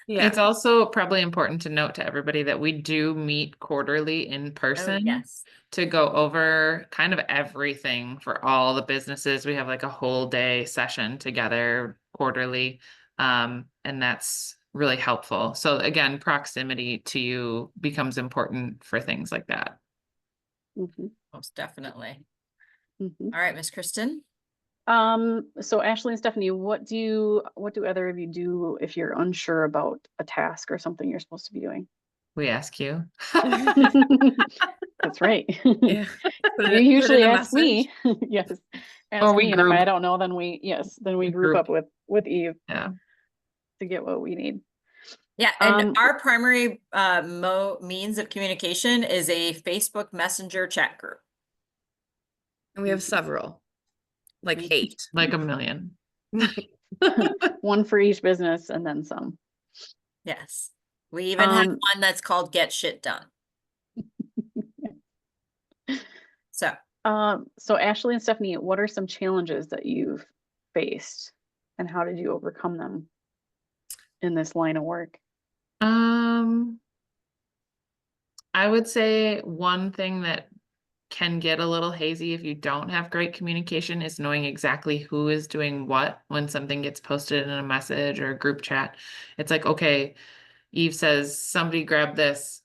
Speaker 3: Yeah.
Speaker 4: It's also probably important to note to everybody that we do meet quarterly in
Speaker 1: Oh,
Speaker 4: person
Speaker 1: yes.
Speaker 4: to go over kind of everything for all the businesses. We have like a whole day session together quarterly. And that's really helpful. So again, proximity to you becomes important for things like that.
Speaker 2: Mhm,
Speaker 1: Most definitely.
Speaker 2: mhm.
Speaker 1: All right, Miss Kristen.
Speaker 2: So Ashley and Stephanie, what do either of you do if you're unsure about a task or something you're supposed to be doing?
Speaker 4: We ask you.
Speaker 2: That's right.
Speaker 3: Yeah. Put
Speaker 2: You
Speaker 3: it
Speaker 2: usually
Speaker 3: in a
Speaker 2: ask me. Yes. Ask
Speaker 4: we
Speaker 2: me, and if
Speaker 4: group.
Speaker 2: I don't know, then we group
Speaker 4: Group.
Speaker 2: up with Eve
Speaker 4: Yeah.
Speaker 2: to get what we need.
Speaker 1: Yeah, and our primary means of communication is a Facebook Messenger chat group.
Speaker 3: And we have several, like 8.
Speaker 4: Like a million.
Speaker 2: One for each business and then some.
Speaker 1: Yes. We even have one that's called Get Shit Done. So,
Speaker 2: So Ashley and Stephanie, what are some challenges that you've faced, and how did you overcome them in this line of work?
Speaker 4: I would say one thing that can get a little hazy if you don't have great communication is knowing exactly who is doing what when something gets posted in a message or a group chat. It's like, okay, Eve says, somebody grab this.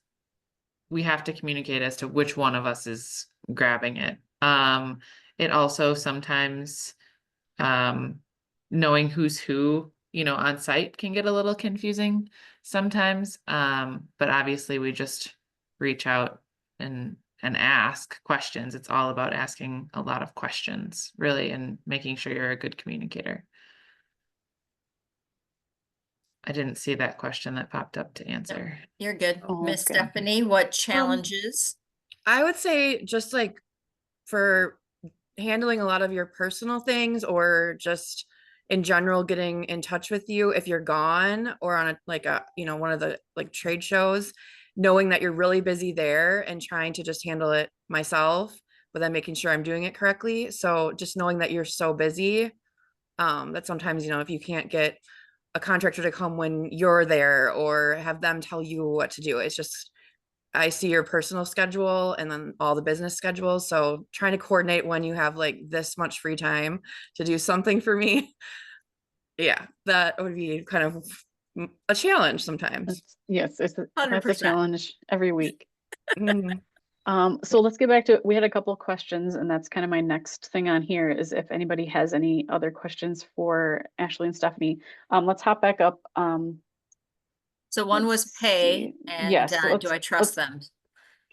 Speaker 4: We have to communicate as to which one of us is grabbing it. It also sometimes, knowing who's who, on site can get a little confusing sometimes. But obviously we just reach out and ask questions. It's all about asking a lot of questions, really, and making sure you're a good communicator. I didn't see that question that popped up to answer.
Speaker 1: You're good.
Speaker 2: Oh,
Speaker 1: Miss
Speaker 2: okay.
Speaker 1: Stephanie, what challenges?
Speaker 3: I would say just like for handling a lot of your personal things or just in general getting in touch with you if you're gone or on one of the like trade shows, knowing that you're really busy there and trying to just handle it myself, but then making sure I'm doing it correctly. So just knowing that you're so busy, that sometimes, if you can't get a contractor to come when you're there or have them tell you what to do, it's just I see your personal schedule and then all the business schedules. So trying to coordinate when you have like this much free time to do something for me. Yeah, that would be kind of a challenge sometimes.
Speaker 2: Yes, that's a
Speaker 1: 100%.
Speaker 2: challenge every week.
Speaker 3: Mhm.
Speaker 2: So let's get back to, we had a couple questions, and that's kind of my next thing on here is if anybody has any other questions for Ashley and Stephanie. Let's hop back up.
Speaker 1: So one was
Speaker 2: Let's
Speaker 1: pay,
Speaker 2: see.
Speaker 1: and
Speaker 2: Yes,
Speaker 1: do I trust them?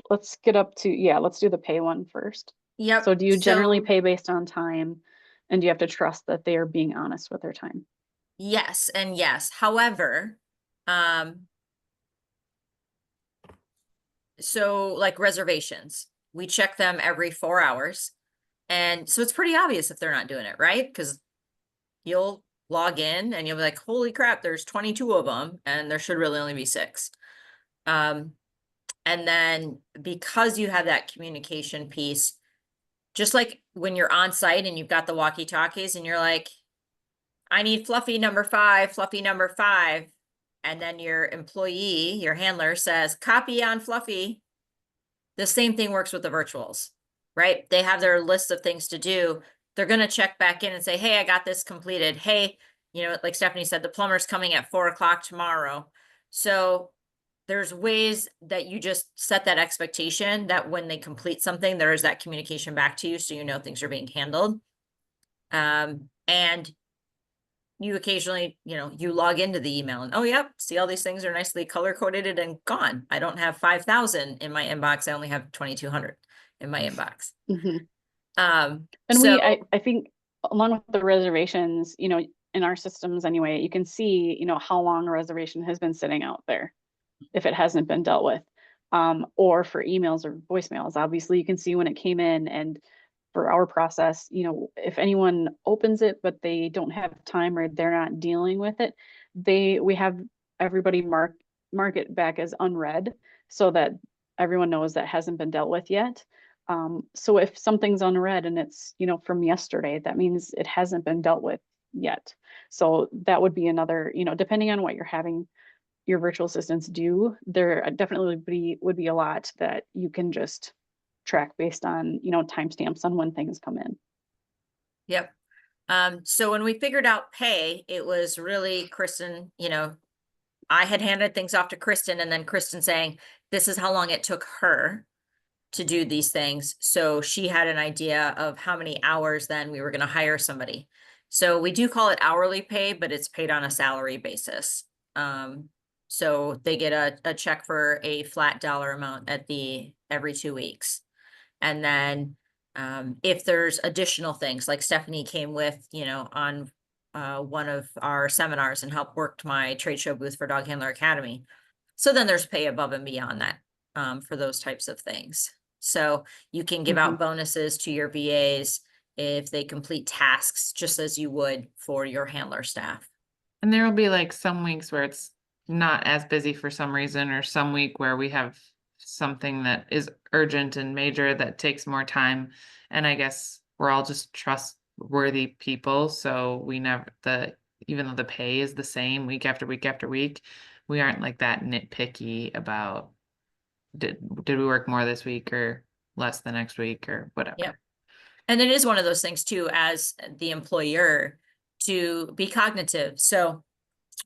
Speaker 2: let's get up to, yeah, let's do the pay one first.
Speaker 1: Yep.
Speaker 2: So do you generally
Speaker 1: So
Speaker 2: pay based on time, and do you have to trust that they are being honest with their time?
Speaker 1: yes and yes. However, so like reservations, we check them every 4 hours. And so it's pretty obvious if they're not doing it, right? Because you'll log in and you'll be like, holy crap, there's 22 of them, and there should really only be 6. And then because you have that communication piece, just like when you're on site and you've got the walkie-talkies and you're like, I need fluffy number 5, fluffy number 5. And then your employee, your handler says, copy on fluffy. The same thing works with the virtuals, right? They have their list of things to do. They're going to check back in and say, hey, I got this completed. Hey, like Stephanie said, the plumber's coming at 4 o'clock tomorrow. So there's ways that you just set that expectation that when they complete something, there is that communication back to you, so you know things are being handled. And you occasionally, you log into the email and, oh, yep, see all these things are nicely color coded and gone. I don't have 5,000 in my inbox. I only have 2,200 in my inbox.
Speaker 2: Mhm.
Speaker 1: And
Speaker 2: And I think along with the reservations, in our systems anyway, you can see, how long a reservation has been sitting out there if it hasn't been dealt with. Or for emails or voicemails, obviously you can see when it came in. And for our process, if anyone opens it, but they don't have time or they're not dealing with it, we have everybody mark it back as unread so that everyone knows that hasn't been dealt with yet. So if something's unread and it's, from yesterday, that means it hasn't been dealt with yet. So that would be another, depending on what you're having your virtual assistants do, there definitely would be a lot that you can just track based on, timestamps on when things come in.
Speaker 1: Yep. So when we figured out pay, it was really Kristen, I had handed things off to Kristen and then Kristen saying, this is how long it took her to do these things. So she had an idea of how many hours then we were going to hire somebody. So we do call it hourly pay, but it's paid on a salary basis. So they get a check for a flat dollar amount every 2 weeks. And then if there's additional things, like Stephanie came with, on one of our seminars and helped worked my trade show booth for Dog Handler Academy. So then there's pay above and beyond that for those types of things. So you can give out bonuses to your VAs if they complete tasks, just as you would for your handler staff.
Speaker 4: And there will be like some weeks where it's not as busy for some reason, or some week where we have something that is urgent and major that takes more time. And I guess we're all just trustworthy people. So even though the pay is the same week after week after week, we aren't like that nitpicky about did we work more this week or less the next week or whatever.
Speaker 1: Yep. And it is one of those things too, as the employer, to be cognitive. So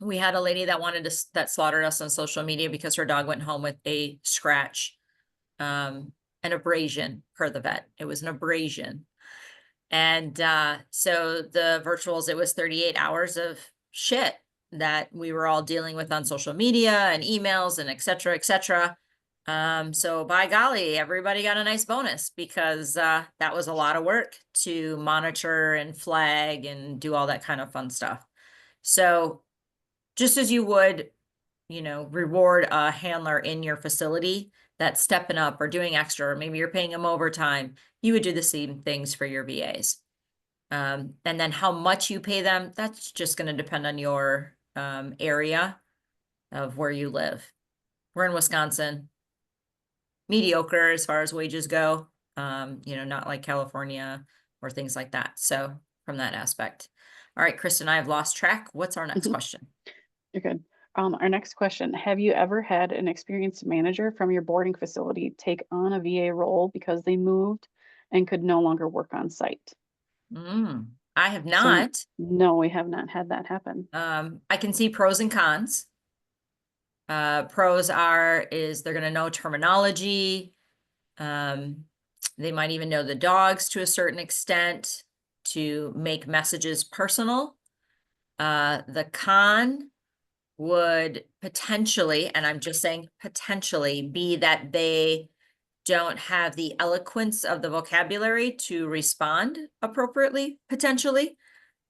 Speaker 1: we had a lady that slaughtered us on social media because her dog went home with a scratch, an abrasion per the vet. It was an abrasion. And so the virtuals, it was 38 hours of shit that we were all dealing with on social media and emails and et cetera, et cetera. So by golly, everybody got a nice bonus because that was a lot of work to monitor and flag and do all that kind of fun stuff. So just as you would, reward a handler in your facility that's stepping up or doing extra, or maybe you're paying them overtime, you would do the same things for your VAs. And then how much you pay them, that's just going to depend on your area of where you live. We're in Wisconsin. Mediocre as far as wages go, not like California or things like that. So from that aspect. All right, Kristen, I have lost track. What's our next question?
Speaker 2: You're good. Our next question, have you ever had an experienced manager from your boarding facility take on a VA role because they moved and could no longer work on site?
Speaker 1: I have
Speaker 2: So,
Speaker 1: not.
Speaker 2: no, we have not had that happen.
Speaker 1: I can see pros and cons. Pros is they're going to know terminology. They might even know the dogs to a certain extent to make messages personal. The con would potentially, and I'm just saying potentially, be that they don't have the eloquence of the vocabulary to respond appropriately, potentially.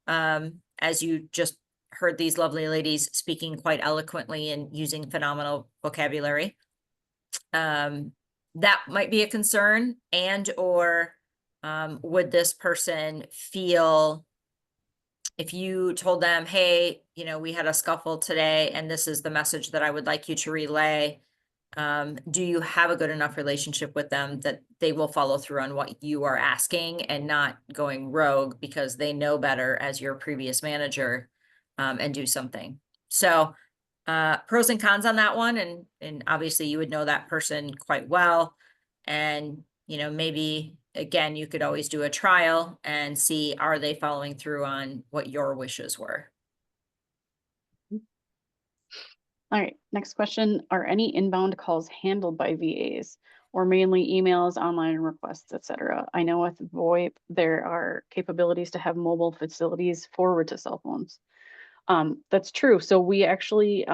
Speaker 1: As you just heard these lovely ladies speaking quite eloquently and using phenomenal vocabulary. That might be a concern, and or would this person feel, if you told them, hey, we had a scuffle today and this is the message that I would like you to relay, do you have a good enough relationship with them that they will follow through on what you are asking and not going rogue because they know better as your previous manager, and do something? So pros and cons on that one, and obviously you would know that person quite well, and maybe again you could always do a trial and see, are they following through on what your wishes were?
Speaker 2: All right, next question. Are any inbound calls handled by VAs or mainly emails, online requests, etc.? I know with VoIP, there are capabilities to have mobile facilities forward to cell phones. That's true. So we actually,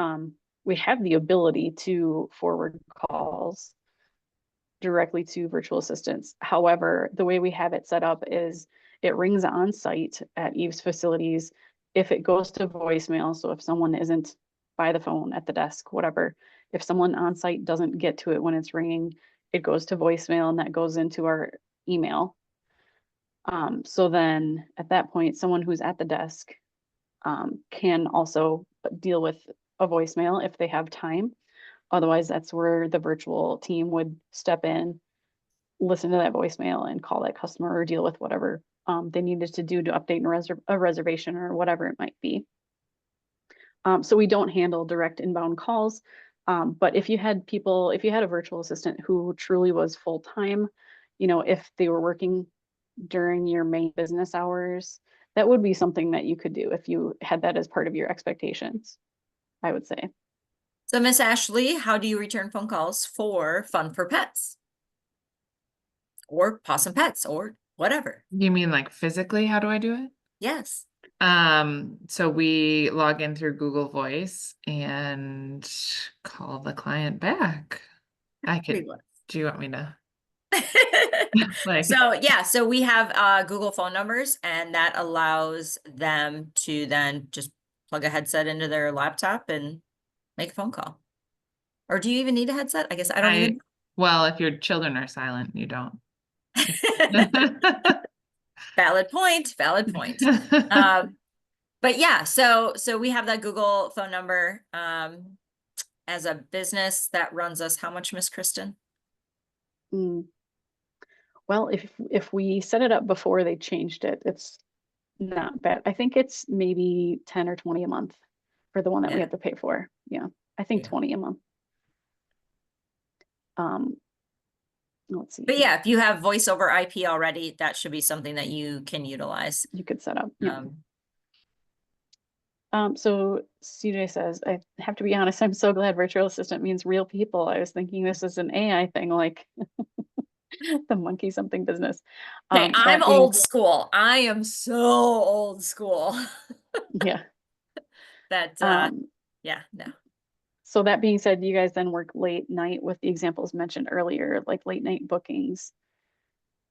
Speaker 2: we have the ability to forward calls directly to virtual assistants. However, the way we have it set up is it rings on site at Eve's facilities. If it goes to voicemail, so if someone isn't by the phone at the desk, whatever, if someone on site doesn't get to it when it's ringing, it goes to voicemail and that goes into our email. So then at that point, someone who's at the desk can also deal with a voicemail if they have time. Otherwise, that's where the virtual team would step in, listen to that voicemail and call that customer or deal with whatever they needed to do to update a reservation or whatever it might be. So we don't handle direct inbound calls. But if you had a virtual assistant who truly was full-time, if they were working during your main business hours, that would be something that you could do if you had that as part of your expectations, I would say.
Speaker 1: So Miss Ashley, how do you return phone calls for Fun for Pets? Or Possum Pets or whatever?
Speaker 4: You mean like physically, how do I do it?
Speaker 1: Yes.
Speaker 4: So we log in through Google Voice and call the client back. Do you want me to? Like,
Speaker 1: So we have Google phone numbers, and that allows them to then just plug a headset into their laptop and make a phone call. Or do you even need a headset? I guess I don't even.
Speaker 4: well, if your children are silent, you don't.
Speaker 1: Valid point. But yeah, so we have that Google phone number. As a business that runs us how much, Miss Kristen?
Speaker 2: Well, if we set it up before they changed it, it's not bad. I think it's maybe 10 or 20 a month for the one that we have to pay for. Yeah, I think 20 a month. Let's see.
Speaker 1: But yeah, if you have voice over IP already, that should be something that you can utilize.
Speaker 2: You could set up. Yeah. So CJ says, I have to be honest, I'm so glad virtual assistant means real people. I was thinking this is an AI thing, like the monkey something business.
Speaker 1: Okay, I'm old school. I am so old school.
Speaker 2: Yeah.
Speaker 1: Yeah, no.
Speaker 2: So that being said, you guys then work late night with the examples mentioned earlier, like late night bookings.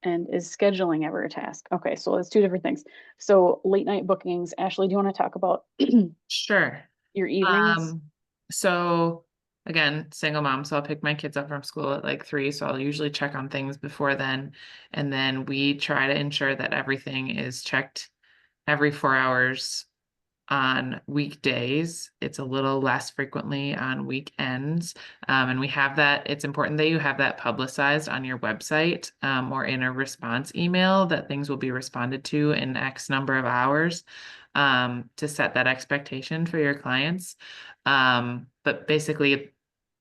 Speaker 2: And is scheduling ever a task? Okay, so it's two different things. So late night bookings, Ashley, do you want to talk about?
Speaker 4: Sure.
Speaker 2: Your evenings?
Speaker 4: So again, single mom, so I'll pick my kids up from school at like 3, so I'll usually check on things before then. And then we try to ensure that everything is checked every 4 hours on weekdays. It's a little less frequently on weekends. And we have that. It's important that you have that publicized on your website, or in a response email that things will be responded to in X number of hours, to set that expectation for your clients. But basically,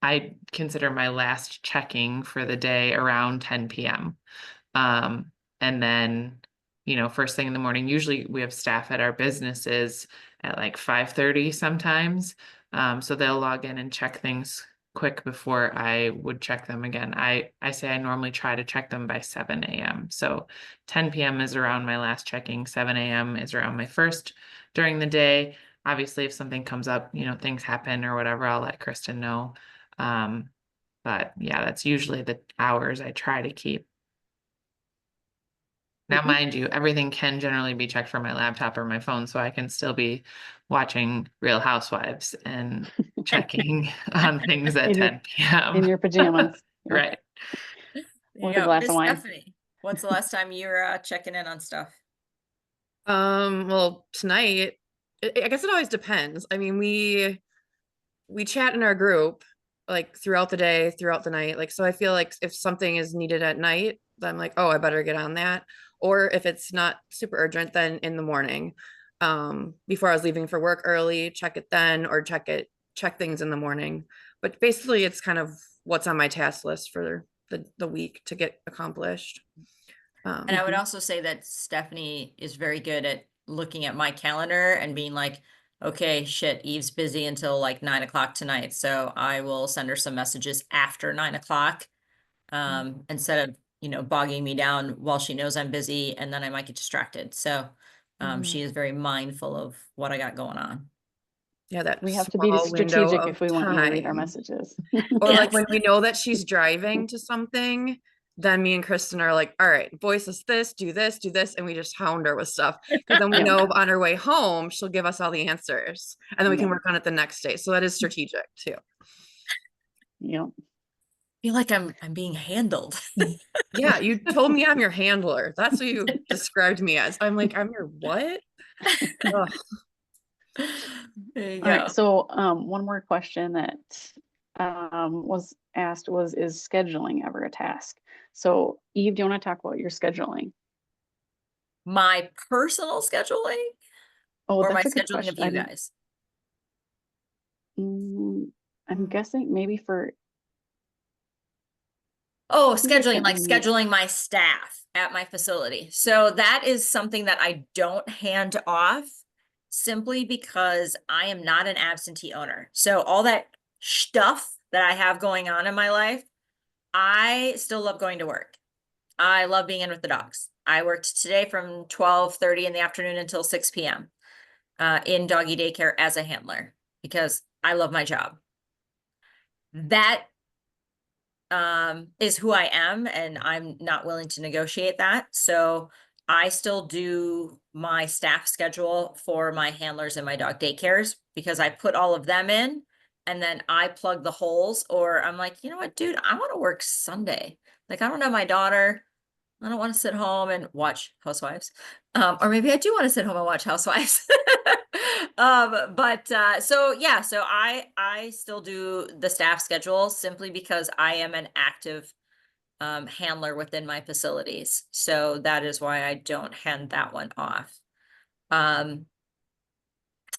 Speaker 4: I consider my last checking for the day around 10 p.m. And then, first thing in the morning, usually we have staff at our businesses at like 5:30 sometimes. So they'll log in and check things quick before I would check them again. I say I normally try to check them by 7 a.m. So 10 p.m. is around my last checking, 7 a.m. is around my first during the day. Obviously, if something comes up, things happen or whatever, I'll let Kristen know. But yeah, that's usually the hours I try to keep. Now, mind you, everything can generally be checked from my laptop or my phone, so I can still be watching Real Housewives and checking on things at
Speaker 2: In your-
Speaker 4: 10 p.m.
Speaker 2: In your pajamas. Yeah.
Speaker 4: Right.
Speaker 1: There
Speaker 2: With
Speaker 1: you
Speaker 2: a
Speaker 1: go.
Speaker 2: glass
Speaker 1: Miss
Speaker 2: of wine.
Speaker 1: Stephanie, what's the last time you were checking in on stuff?
Speaker 3: Well, tonight, I guess it always depends. I mean, we chat in our group like throughout the day, throughout the night. Like, so I feel like if something is needed at night, then I'm like, oh, I better get on that. Or if it's not super urgent, then in the morning, before I was leaving for work early, check it then, or check things in the morning. But basically it's kind of what's on my task list for the week to get accomplished.
Speaker 1: And I would also say that Stephanie is very good at looking at my calendar and being like, okay, shit, Eve's busy until like 9 o'clock tonight. So I will send her some messages after 9 o'clock, instead of, bogging me down while she knows I'm busy, and then I might get distracted. So she is very mindful of what I got going on.
Speaker 3: Yeah, that
Speaker 2: We have to be
Speaker 3: small window
Speaker 2: strategic
Speaker 3: of
Speaker 2: if we want you to read our
Speaker 3: time.
Speaker 2: messages.
Speaker 3: Or like
Speaker 1: Yes.
Speaker 3: when we know that she's driving to something, then me and Kristen are like, all right, voice is this, do this, and we just hound her with stuff. Because then we
Speaker 2: Yeah.
Speaker 3: know on her way home, she'll give us all the answers. And then we can
Speaker 2: Yeah.
Speaker 3: work on it the next day. So that is strategic too.
Speaker 2: Yeah.
Speaker 1: I feel like I'm being handled.
Speaker 3: Yeah, you told me I'm your handler. That's what you described me as. I'm like, I'm your what? Ugh.
Speaker 1: There you
Speaker 2: All right.
Speaker 1: go.
Speaker 2: So one more question that was asked was, is scheduling ever a task? So Eve, do you want to talk about your scheduling?
Speaker 1: My personal scheduling
Speaker 2: Oh,
Speaker 1: or my
Speaker 2: that's a good
Speaker 1: scheduling of
Speaker 2: question.
Speaker 1: you guys?
Speaker 2: I'm guessing maybe for
Speaker 1: Oh,
Speaker 2: two
Speaker 1: scheduling,
Speaker 2: different
Speaker 1: like
Speaker 2: reasons.
Speaker 1: scheduling my staff at my facility. So that is something that I don't hand off simply because I am not an absentee owner. So all that stuff that I have going on in my life, I still love going to work. I love being in with the dogs. I worked today from 12:30 in the afternoon until 6 p.m. In doggy daycare as a handler because I love my job. That is who I am, and I'm not willing to negotiate that. So I still do my staff schedule for my handlers and my dog daycares because I put all of them in and then I plug the holes, or I'm like, you know what, dude, I want to work Sunday. Like, I don't know my daughter. I don't want to sit home and watch Housewives. Or maybe I do want to sit home and watch Housewives. So yeah, so I still do the staff schedule simply because I am an active handler within my facilities. So that is why I don't hand that one off.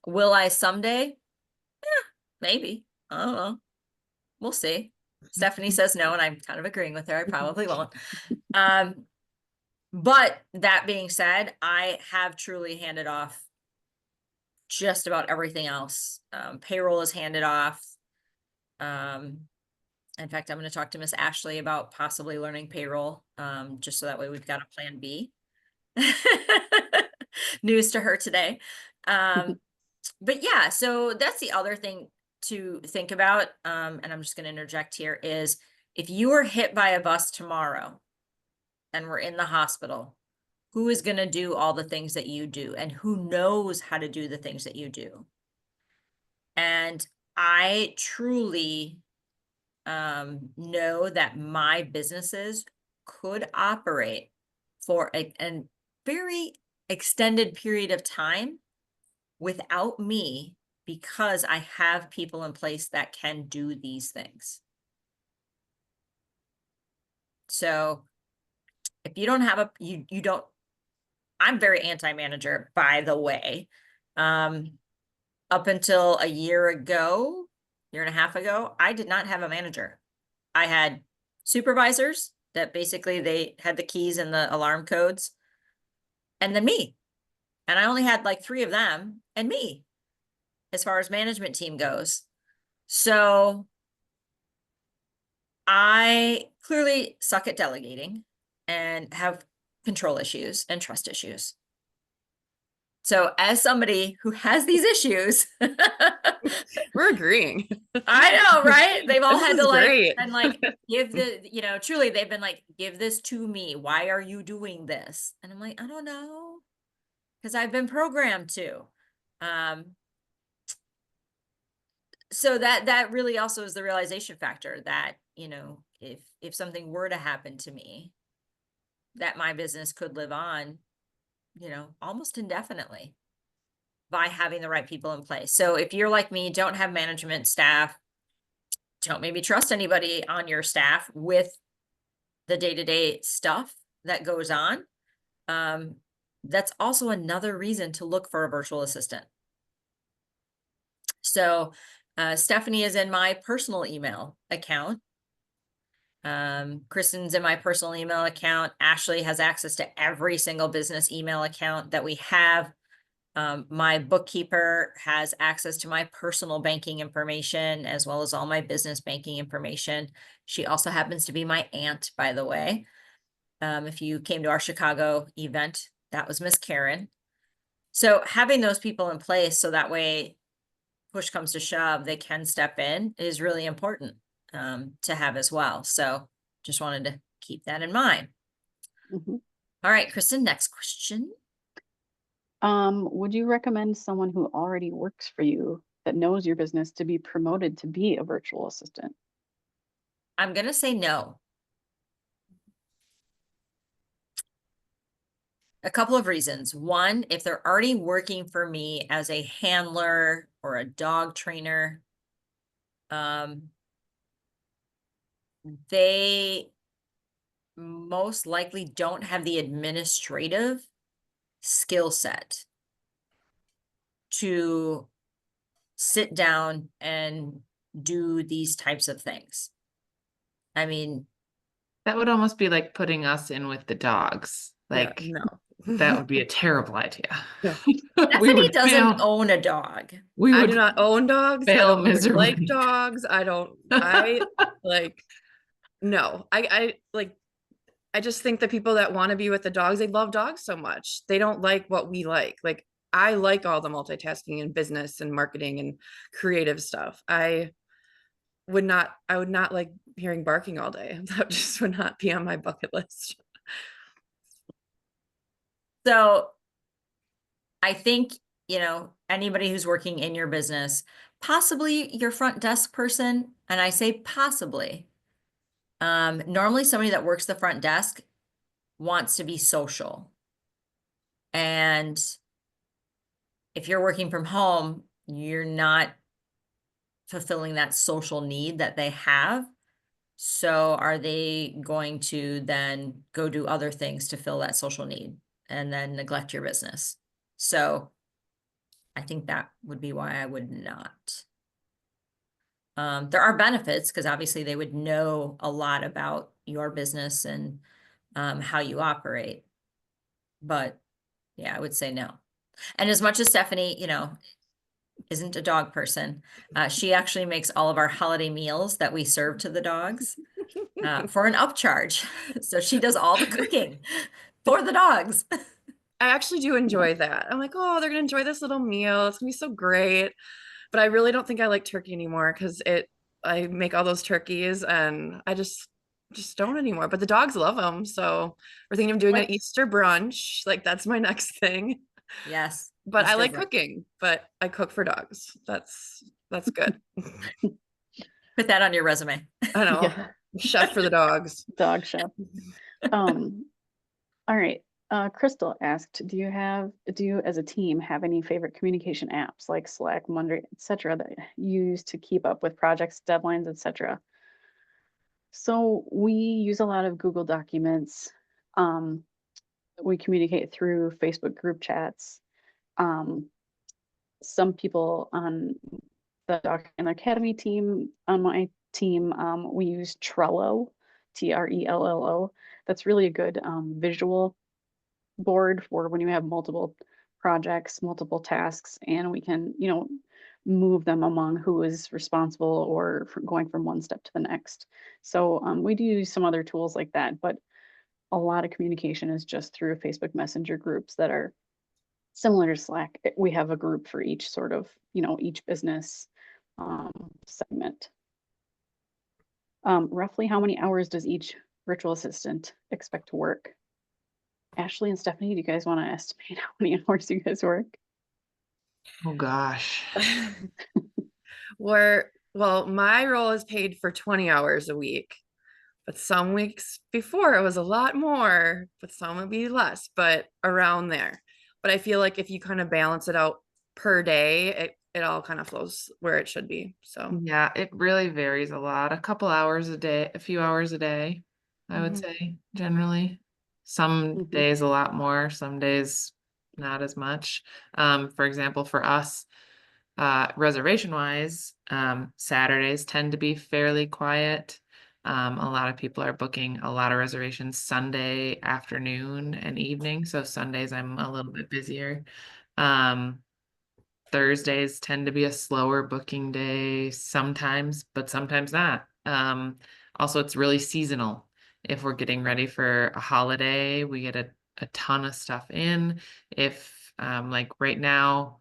Speaker 1: Will I someday? Yeah, maybe. I don't know. We'll see. Stephanie says no, and I'm kind of agreeing with her. I probably won't. But that being said, I have truly handed off just about everything else. Payroll is handed off. In fact, I'm going to talk to Miss Ashley about possibly learning payroll, just so that way we've got a plan B. News to her today. But yeah, so that's the other thing to think about. And I'm just going to interject here is if you are hit by a bus tomorrow and we're in the hospital, who is going to do all the things that you do and who knows how to do the things that you do? And I truly know that my businesses could operate for a very extended period of time without me, because I have people in place that can do these things. So if you don't have you don't, I'm very anti-manager, by the way. Up until a year ago, year and a half ago, I did not have a manager. I had supervisors that basically they had the keys and the alarm codes, and then me. And I only had like 3 of them and me as far as management team goes. So I clearly suck at delegating and have control issues and trust issues. So as somebody who has these issues,
Speaker 3: We're agreeing.
Speaker 1: I know, right? They've all
Speaker 3: This
Speaker 1: had
Speaker 3: is
Speaker 1: to
Speaker 3: great.
Speaker 1: give the, truly they've been like, give this to me. Why are you doing this? And I'm like, I don't know. Because I've been programmed to. So that really also is the realization factor that, if something were to happen to me, that my business could live on, almost indefinitely by having the right people in place. So if you're like me, don't have management staff, don't maybe trust anybody on your staff with the day-to-day stuff that goes on, that's also another reason to look for a virtual assistant. So Stephanie is in my personal email account. Kristen's in my personal email account. Ashley has access to every single business email account that we have. My bookkeeper has access to my personal banking information as well as all my business banking information. She also happens to be my aunt, by the way. If you came to our Chicago event, that was Miss Karen. So having those people in place so that way push comes to shove, they can step in is really important to have as well. So just wanted to keep that in mind.
Speaker 2: Mhm.
Speaker 1: All right, Kristen, next question.
Speaker 2: Would you recommend someone who already works for you that knows your business to be promoted to be a virtual assistant?
Speaker 1: I'm going to say no. A couple of reasons. One, if they're already working for me as a handler or a dog trainer, they most likely don't have the administrative skill set to sit down and do these types of things. I mean,
Speaker 4: That would almost be like putting us in with the dogs. Like,
Speaker 3: no.
Speaker 4: that would be a terrible idea.
Speaker 3: No.
Speaker 4: We
Speaker 1: Stephanie
Speaker 4: would
Speaker 1: doesn't
Speaker 4: fail.
Speaker 1: own a dog.
Speaker 4: We
Speaker 3: I
Speaker 4: would
Speaker 3: do not own dogs. I
Speaker 4: fail
Speaker 3: don't really like
Speaker 4: miserably.
Speaker 3: dogs. No, I just think the people that want to be with the dogs, they love dogs so much. They don't like what we like. Like, I like all the multitasking and business and marketing and creative stuff. I would not like hearing barking all day. That just would not be on my bucket list.
Speaker 1: So I think, anybody who's working in your business, possibly your front desk person, and I say possibly, normally somebody that works the front desk wants to be social. And if you're working from home, you're not fulfilling that social need that they have. So are they going to then go do other things to fill that social need and then neglect your business? So I think that would be why I would not. There are benefits because obviously they would know a lot about your business and how you operate. But yeah, I would say no. And as much as Stephanie, isn't a dog person, she actually makes all of our holiday meals that we serve to the dogs for an upcharge. So she does all the cooking for the dogs.
Speaker 3: I actually do enjoy that. I'm like, oh, they're gonna enjoy this little meal. It's gonna be so great. But I really don't think I like turkey anymore because I make all those turkeys and I just don't anymore. But the dogs love them. So we're thinking of doing an Easter brunch. Like, that's my next thing.
Speaker 1: Yes.
Speaker 3: But I
Speaker 1: Easter
Speaker 3: like
Speaker 1: brunch.
Speaker 3: cooking, but I cook for dogs. That's That's good.
Speaker 1: Put that on your resume.
Speaker 3: I know.
Speaker 2: Yeah.
Speaker 3: Chef for the dogs.
Speaker 2: Dog chef. All right. Crystal asked, do you as a team have any favorite communication apps like Slack, Monday, etc. that you use to keep up with projects, deadlines, etc.? So we use a lot of Google Documents. Um, we communicate through Facebook group chats. Um, some people on the Doc and Academy team, on my team, we use Trello, Trello. That's really a good visual board for when you have multiple projects, multiple tasks, and we can, move them among who is responsible or going from one step to the next. So we do use some other tools like that, but a lot of communication is just through Facebook Messenger groups that are similar to Slack. We have a group for each sort of, each business segment. Roughly how many hours does each virtual assistant expect to work? Ashley and Stephanie, do you guys want to estimate how many hours you guys work?
Speaker 4: Oh, gosh.
Speaker 3: Well, my role is paid for 20 hours a week, but some weeks before it was a lot more, but some would be less, but around there. But I feel like if you kind of balance it out per day, it all kind of flows where it should be. So
Speaker 4: Yeah, it really varies a lot. A couple hours a day, a few hours a day, I would
Speaker 2: Mhm.
Speaker 4: say, generally. Some
Speaker 2: Mhm.
Speaker 4: days a lot more, some days not as much. For example, for us, reservation wise, Saturdays tend to be fairly quiet. A lot of people are booking a lot of reservations Sunday afternoon and evening. So Sundays I'm a little bit busier. Thursdays tend to be a slower booking day sometimes, but sometimes not. Also, it's really seasonal. If we're getting ready for a holiday, we get a ton of stuff in. If like right now,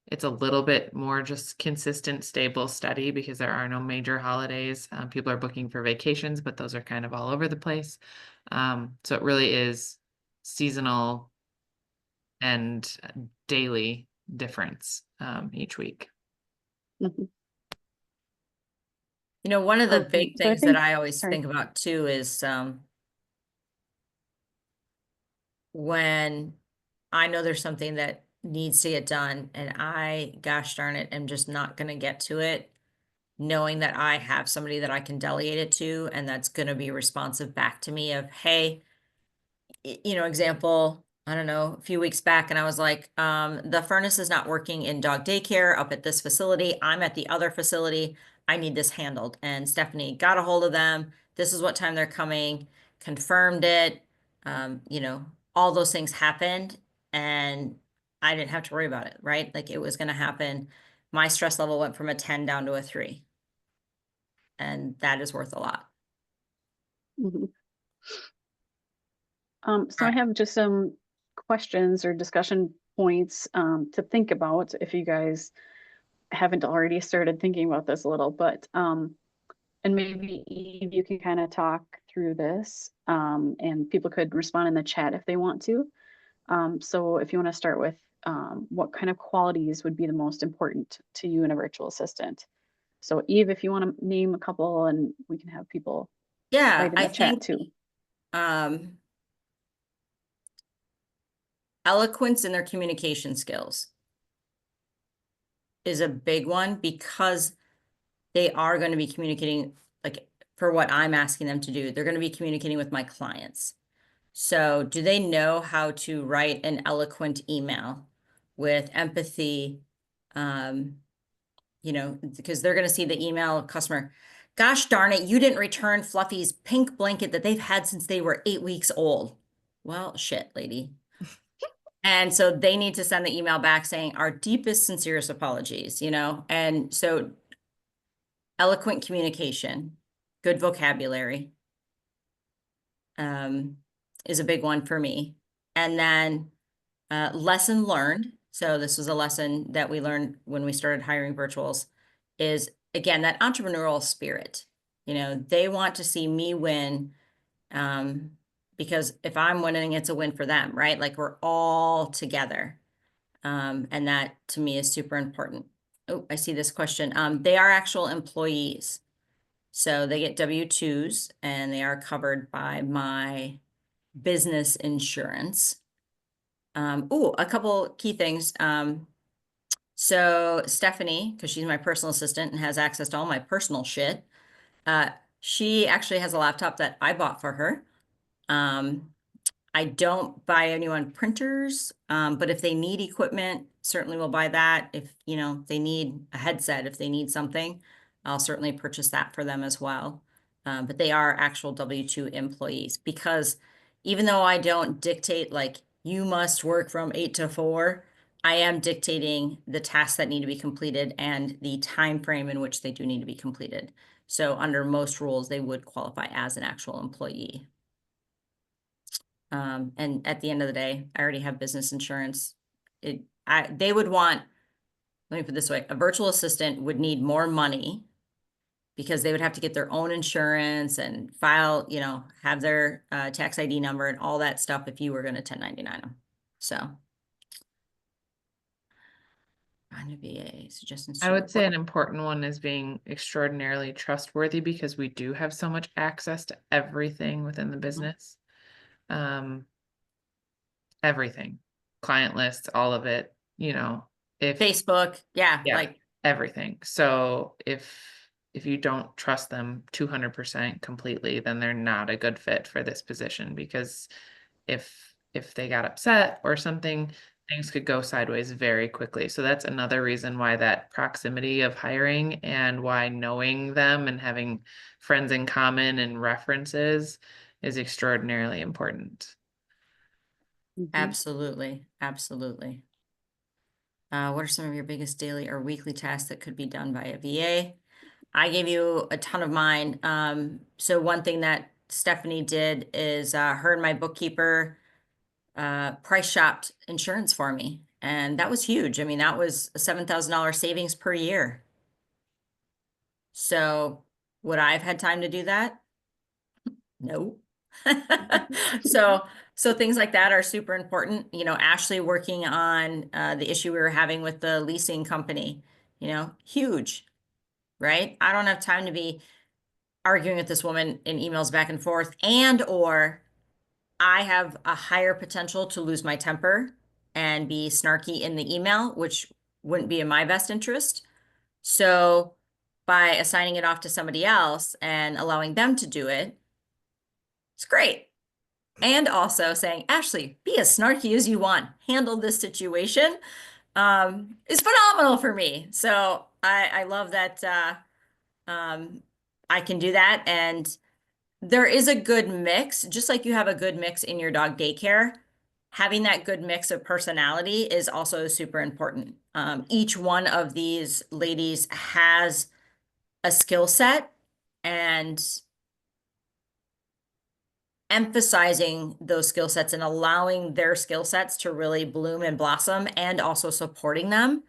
Speaker 4: it's a little bit more just consistent, stable, steady because there are no major holidays. People are booking for vacations, but those are kind of all over the place. So it really is seasonal and daily difference each week.
Speaker 2: Mhm.
Speaker 1: One of the big
Speaker 2: So I
Speaker 1: things that
Speaker 2: think,
Speaker 1: I always
Speaker 2: sorry.
Speaker 1: think about too is when I know there's something that needs to get done and I, gosh darn it, am just not going to get to it, knowing that I have somebody that I can delegate it to and that's going to be responsive back to me of, hey, example, I don't know, a few weeks back, and I was like, the furnace is not working in dog daycare up at this facility. I'm at the other facility. I need this handled. And Stephanie got a hold of them. This is what time they're coming, confirmed it. All those things happened, and I didn't have to worry about it, right? Like it was going to happen. My stress level went from a 10 down to a 3, and that is worth a lot.
Speaker 2: Mhm. So
Speaker 1: All
Speaker 2: I
Speaker 1: right.
Speaker 2: have just some questions or discussion points to think about if you guys haven't already started thinking about this a little, but and maybe Eve, you can kind of talk through this, and people could respond in the chat if they want to. So if you want to start with what kind of qualities would be the most important to you in a virtual assistant? So Eve, if you want to name a couple, and we can have people
Speaker 1: Yeah,
Speaker 2: write in
Speaker 1: I
Speaker 2: the chat
Speaker 1: think
Speaker 2: too.
Speaker 1: eloquence in their communication skills is a big one because they are going to be communicating, like for what I'm asking them to do, they're going to be communicating with my clients. So do they know how to write an eloquent email with empathy? Because they're going to see the email customer, gosh darn it, you didn't return Fluffy's pink blanket that they've had since they were 8 weeks old. Well, shit, lady. And so they need to send the email back saying our deepest, sincerest apologies, And so eloquent communication, good vocabulary, is a big one for me. And then lesson learned. So this was a lesson that we learned when we started hiring virtuals is again, that entrepreneurial spirit. They want to see me win. Because if I'm winning, it's a win for them, right? Like we're all together. And that to me is super important. Oh, I see this question. They are actual employees. So they get W-2s and they are covered by my business insurance. Oh, a couple key things. So Stephanie, because she's my personal assistant and has access to all my personal shit, she actually has a laptop that I bought for her. I don't buy anyone printers, but if they need equipment, certainly will buy that. If, you know, they need a headset, if they need something, I'll certainly purchase that for them as well. But they are actual W-2 employees because even though I don't dictate like you must work from 8 to 4, I am dictating the tasks that need to be completed and the time frame in which they do need to be completed. So under most rules, they would qualify as an actual employee. And at the end of the day, I already have business insurance. They would want, let me put it this way, a virtual assistant would need more money because they would have to get their own insurance and file, you know, have their tax ID number and all that stuff if you were going to 1099 them. So. Find a VA suggestions.
Speaker 4: I would say an important one is being extraordinarily trustworthy because we do have so much access to everything within the business. Everything, client lists, all of it, you know, if
Speaker 1: Facebook, yeah,
Speaker 4: yeah,
Speaker 1: like
Speaker 4: everything. So if you don't trust them 200% completely, then they're not a good fit for this position because if they got upset or something, things could go sideways very quickly. So that's another reason why that proximity of hiring and why knowing them and having friends in common and references is extraordinarily important.
Speaker 1: absolutely, absolutely. What are some of your biggest daily or weekly tasks that could be done by a VA? I gave you a ton of mine. So one thing that Stephanie did is her and my bookkeeper price shopped insurance for me. And that was huge. I mean, that was a $7,000 savings per year. So would I have had time to do that? No. So things like that are super important. You know, Ashley working on the issue we were having with the leasing company, you know, huge, right? I don't have time to be arguing with this woman in emails back and forth, and or I have a higher potential to lose my temper and be snarky in the email, which wouldn't be in my best interest. So by assigning it off to somebody else and allowing them to do it, it's great. And also saying, Ashley, be as snarky as you want. Handle this situation is phenomenal for me. So I love that I can do that. And there is a good mix, just like you have a good mix in your dog daycare. Having that good mix of personality is also super important. Each one of these ladies has a skill set, and emphasizing those skill sets and allowing their skill sets to really bloom and blossom and also supporting them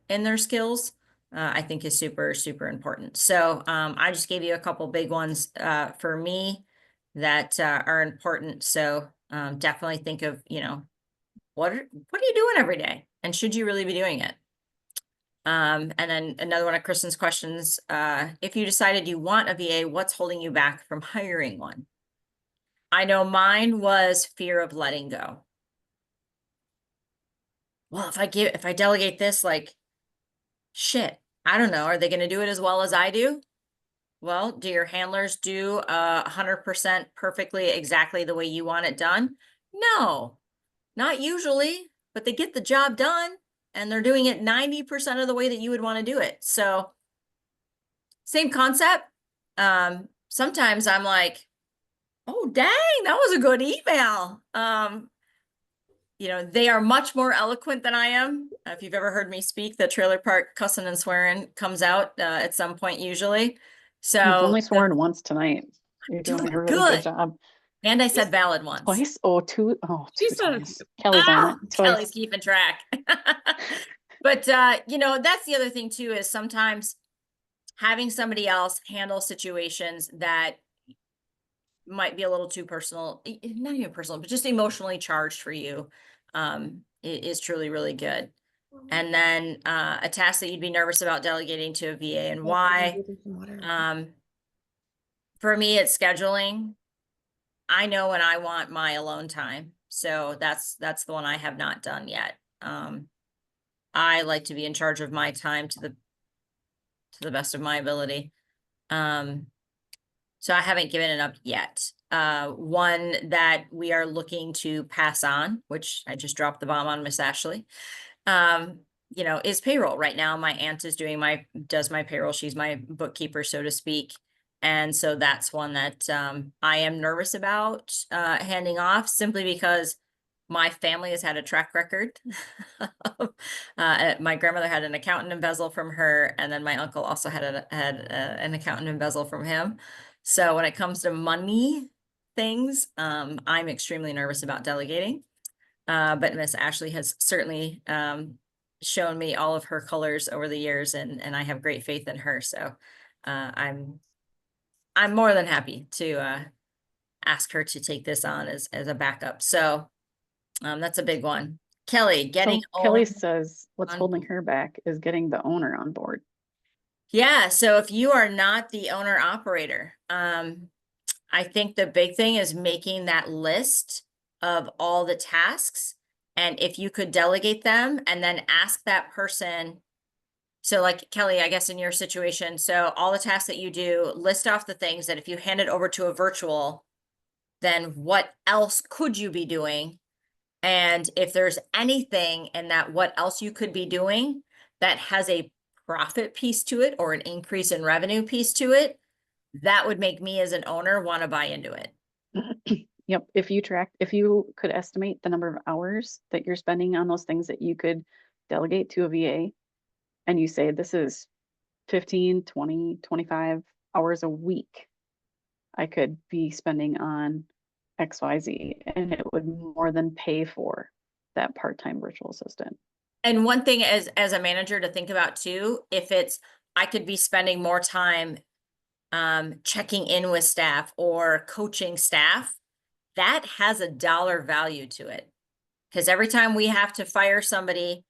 Speaker 1: in their skills, I think is super, super important. So I just gave you a couple big ones for me that are important. So definitely think of, you know, what are you doing every day? And should you really be doing it? And then another one of Kristen's questions, if you decided you want a VA, what's holding you back from hiring one? I know mine was fear of letting go. Well, if I delegate this, like, shit, I don't know, are they going to do it as well as I do? Well, do your handlers do 100% perfectly exactly the way you want it done? No, not usually, but they get the job done and they're doing it 90% of the way that you would want to do it. So same concept. Sometimes I'm like, oh, dang, that was a good email. You know, they are much more eloquent than I am. If you've ever heard me speak, the trailer park cussing and swearing comes out at some point usually. So
Speaker 2: You've only sworn once tonight. You're doing a really good job.
Speaker 1: And I said valid once.
Speaker 2: Twice? Oh, two. Oh, two
Speaker 4: She said
Speaker 2: times. Kelly's on it.
Speaker 1: Kelly's
Speaker 2: Twice.
Speaker 1: keeping track. But you know, that's the other thing too, is sometimes having somebody else handle situations that might be a little too personal, not even personal, but just emotionally charged for you, is truly really good. And then a task that you'd be nervous about delegating to a VA and why. For me, it's scheduling. I know when I want my alone time. So that's the one I have not done yet. I like to be in charge of my time to the best of my ability. So I haven't given it up yet. One that we are looking to pass on, which I just dropped the bomb on Miss Ashley, you know, is payroll. Right now, my aunt is does my payroll. She's my bookkeeper, so to speak. And so that's one that I am nervous about handing off, simply because my family has had a track record. My grandmother had an accountant embezzle from her, and then my uncle also had an accountant embezzle from him. So when it comes to money things, I'm extremely nervous about delegating. But Miss Ashley has certainly shown me all of her colors over the years, and I have great faith in her. So I'm more than happy to ask her to take this on as a backup. So that's a big one. Kelly, getting
Speaker 2: Kelly
Speaker 1: owner
Speaker 2: says what's
Speaker 1: on
Speaker 2: holding
Speaker 1: board.
Speaker 2: her back is getting the owner on board.
Speaker 1: Yeah, so if you are not the owner operator, I think the big thing is making that list of all the tasks. And if you could delegate them and then ask that person. So like Kelly, I guess in your situation, so all the tasks that you do, list off the things that if you hand it over to a virtual, then what else could you be doing? And if there's anything in that what else you could be doing that has a profit piece to it or an increase in revenue piece to it, that would make me as an owner want to buy into it.
Speaker 2: Yep. If you could estimate the number of hours that you're spending on those things that you could delegate to a VA, and you say this is 15, 20, 25 hours a week, I could be spending on XYZ, and it would more than pay for that part-time virtual assistant.
Speaker 1: And one thing as a manager to think about too, if it's, I could be spending more time checking in with staff or coaching staff, that has a dollar value to it. Because every time we have to fire somebody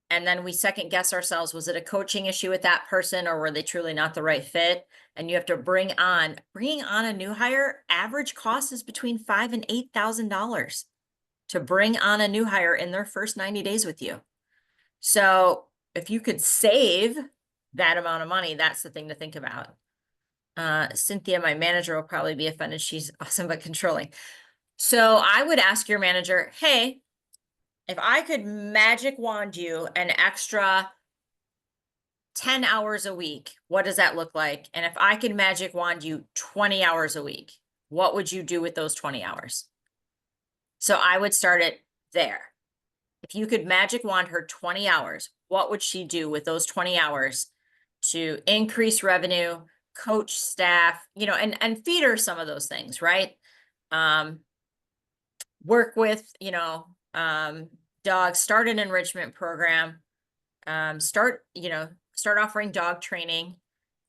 Speaker 1: and then we second guess ourselves, was it a coaching issue with that person or were they truly not the right fit? And you have to bringing on a new hire, average cost is between $5,000 and $8,000 to bring on a new hire in their first 90 days with you. So if you could save that amount of money, that's the thing to think about. Cynthia, my manager, will probably be offended. She's awesome but controlling. So I would ask your manager, hey, if I could magic wand you an extra 10 hours a week, what does that look like? And if I could magic wand you 20 hours a week, what would you do with those 20 hours? So I would start it there. If you could magic wand her 20 hours, what would she do with those 20 hours to increase revenue, coach staff, you know, and feed her some of those things, right? Work with, you know, dogs, start an enrichment program, start offering dog training.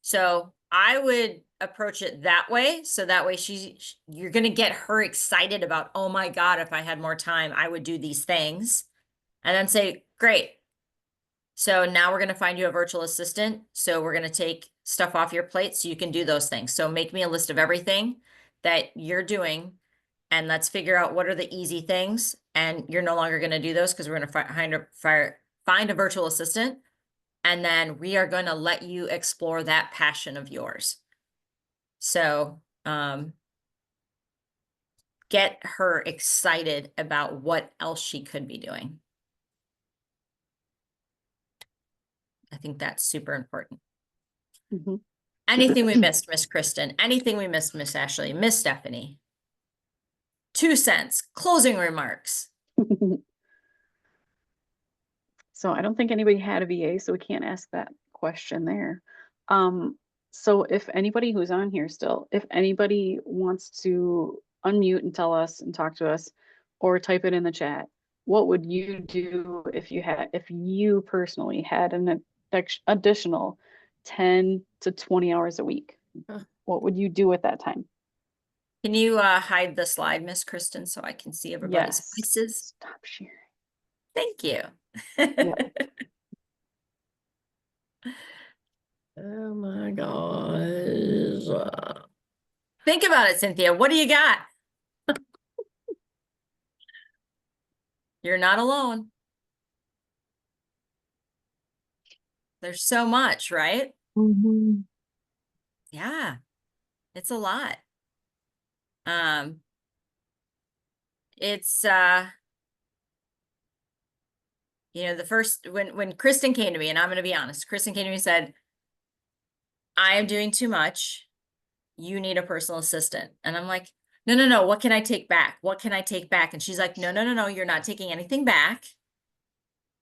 Speaker 1: So I would approach it that way. So that way you're going to get her excited about, oh my God, if I had more time, I would do these things. And then say, great. So now we're going to find you a virtual assistant. So we're going to take stuff off your plate so you can do those things. So make me a list of everything that you're doing. And let's figure out what are the easy things. And you're no longer going to do those because we're going to find a virtual assistant. And then we are going to let you explore that passion of yours. So get her excited about what else she could be doing. I think that's super important.
Speaker 2: Mm-hmm.
Speaker 1: Anything we missed, Miss Kristen? Anything we missed, Miss Ashley? Miss Stephanie? 2 cents. Closing remarks.
Speaker 2: So I don't think anybody had a VA, so we can't ask that question there. So if anybody who's on here still, if anybody wants to unmute and tell us and talk to us or type it in the chat, what would you do if you personally had an additional 10 to 20 hours a week? What would you do with that time?
Speaker 1: Can you hide the slide, Miss Kristen, so I can see everybody's
Speaker 2: Yes.
Speaker 1: faces?
Speaker 2: Stop sharing.
Speaker 1: Thank you. Oh my gosh. Think about it, Cynthia. What do you got? You're not alone. There's so much, right?
Speaker 2: Mhm.
Speaker 1: Yeah, it's a lot. Um, it's you know, the first when Kristen came to me, and I'm gonna be honest, Kristen came to me and said, I am doing too much. You need a personal assistant. And I'm like, no, no, no, what can I take back? What can I take back? And she's like, no, no, no, no, you're not taking anything back.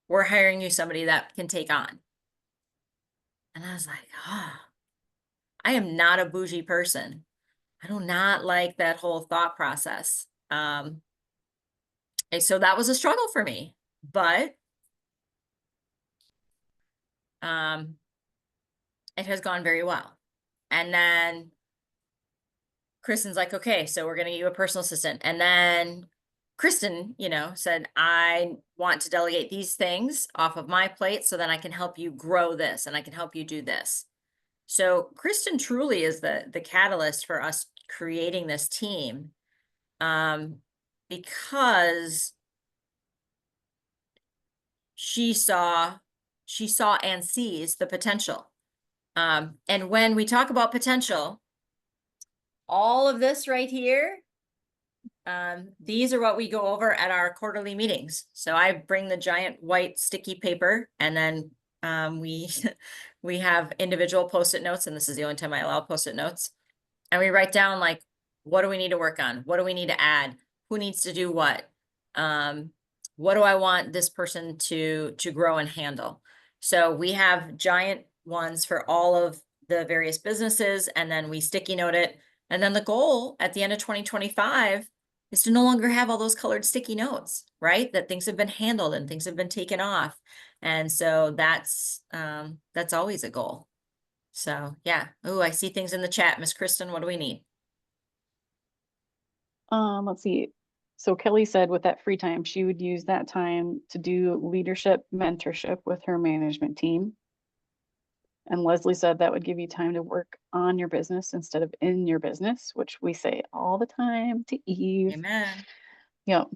Speaker 1: We're hiring you somebody that can take on. And I was like, oh, I am not a bougie person. I do not like that whole thought process. And so that was a struggle for me, but it has gone very well. And then Kristen's like, okay, so we're going to get you a personal assistant. And then Kristen, you know, said, I want to delegate these things off of my plate so that I can help you grow this and I can help you do this. So Kristen truly is the catalyst for us creating this team, because she saw and sees the potential. And when we talk about potential, all of this right here, these are what we go over at our quarterly meetings. So I bring the giant white sticky paper, and then we we have individual post-it notes, and this is the only time I allow post-it notes. And we write down, like, what do we need to work on? What do we need to add? Who needs to do what? What do I want this person to grow and handle? So we have giant ones for all of the various businesses, and then we sticky note it. And then the goal at the end of 2025 is to no longer have all those colored sticky notes, right? That things have been handled and things have been taken off. And so that's always a goal. So yeah. Oh, I see things in the chat. Miss Kristen, what do we need?
Speaker 2: Let's see. So Kelly said with that free time, she would use that time to do leadership mentorship with her management team. And Leslie said that would give you time to work on your business instead of in your business, which we say all the time to Eve.
Speaker 1: Amen.
Speaker 2: Yep.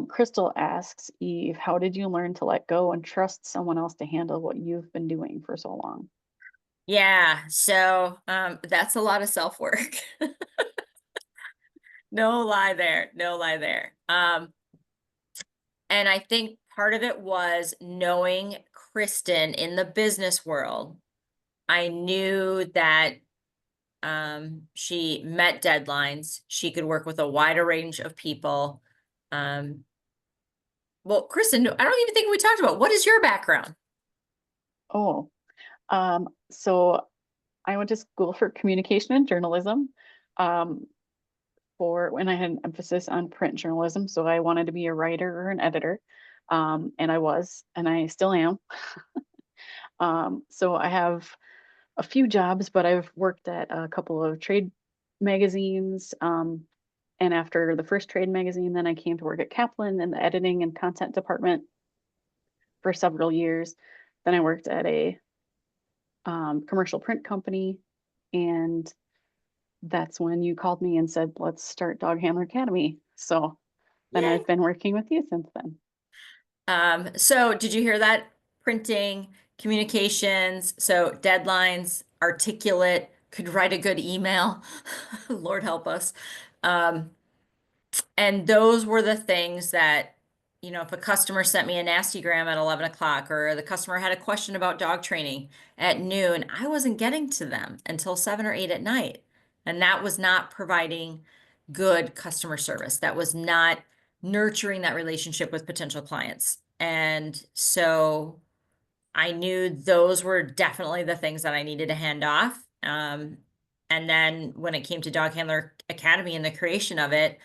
Speaker 2: Crystal asks Eve, how did you learn to let go and trust someone else to handle what you've been doing for so long?
Speaker 1: Yeah, so that's a lot of self-work. No lie there. No lie there. And I think part of it was knowing Kristen in the business world. I knew that she met deadlines. She could work with a wider range of people. Well, Kristen, I don't even think we talked about, what is your background?
Speaker 2: Oh, so I went to school for communication and journalism. For when I had an emphasis on print journalism. So I wanted to be a writer or an editor. And I was, and I still am. So I have a few jobs, but I've worked at a couple of trade magazines. And after the first trade magazine, then I came to work at Kaplan in the editing and content department for several years. Then I worked at a commercial print company, and that's when you called me and said, let's start Dog Handler Academy. So then
Speaker 1: Yay.
Speaker 2: I've been working with you since then.
Speaker 1: So did you hear that? Printing, communications, so deadlines, articulate, could write a good email. Lord help us. And those were the things that, you know, if a customer sent me a nasty gram at 11 o'clock, or the customer had a question about dog training at noon, I wasn't getting to them until 7 or 8 at night. And that was not providing good customer service. That was not nurturing that relationship with potential clients. And so I knew those were definitely the things that I needed to hand off. And then when it came to Dog Handler Academy and the creation of it,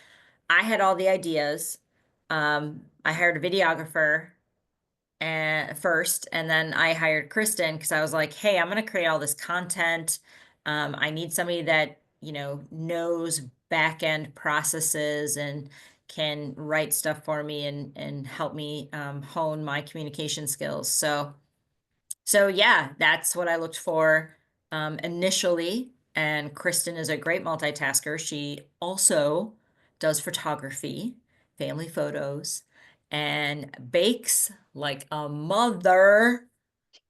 Speaker 1: I had all the ideas. I hired a videographer first, and then I hired Kristen because I was like, hey, I'm going to create all this content. I need somebody that, you know, knows back end processes and, can write stuff for me and help me hone my communication skills. So yeah, that's what I looked for initially. And Kristen is a great multitasker. She also does photography, family photos, and bakes like a mother.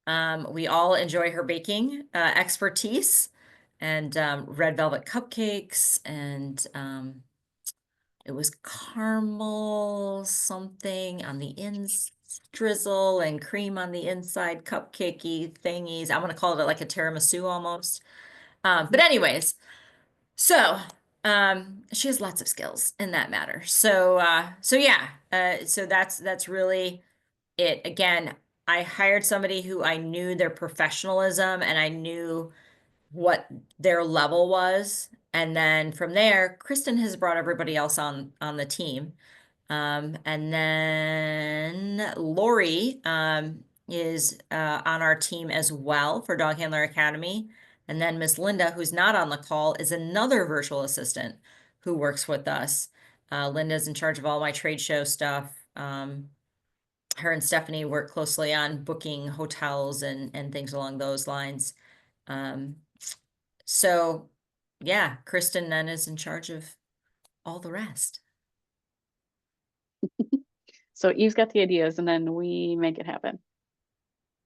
Speaker 1: We all enjoy her baking expertise and red velvet cupcakes and it was caramel something on the ins drizzle and cream on the inside, cupcakey thingies. I want to call it like a tiramisu almost. But anyways, so she has lots of skills in that matter. So yeah, so that's really it. Again, I hired somebody who I knew their professionalism and I knew what their level was. And then from there, Kristen has brought everybody else on the team. And then Lori is on our team as well for Dog Handler Academy. And then Miss Linda, who's not on the call, is another virtual assistant who works with us. Linda's in charge of all my trade show stuff. Her and Stephanie work closely on booking hotels and things along those lines. So yeah, Kristen then is in charge of all the rest.
Speaker 2: So Eve's got the ideas and then we make it happen.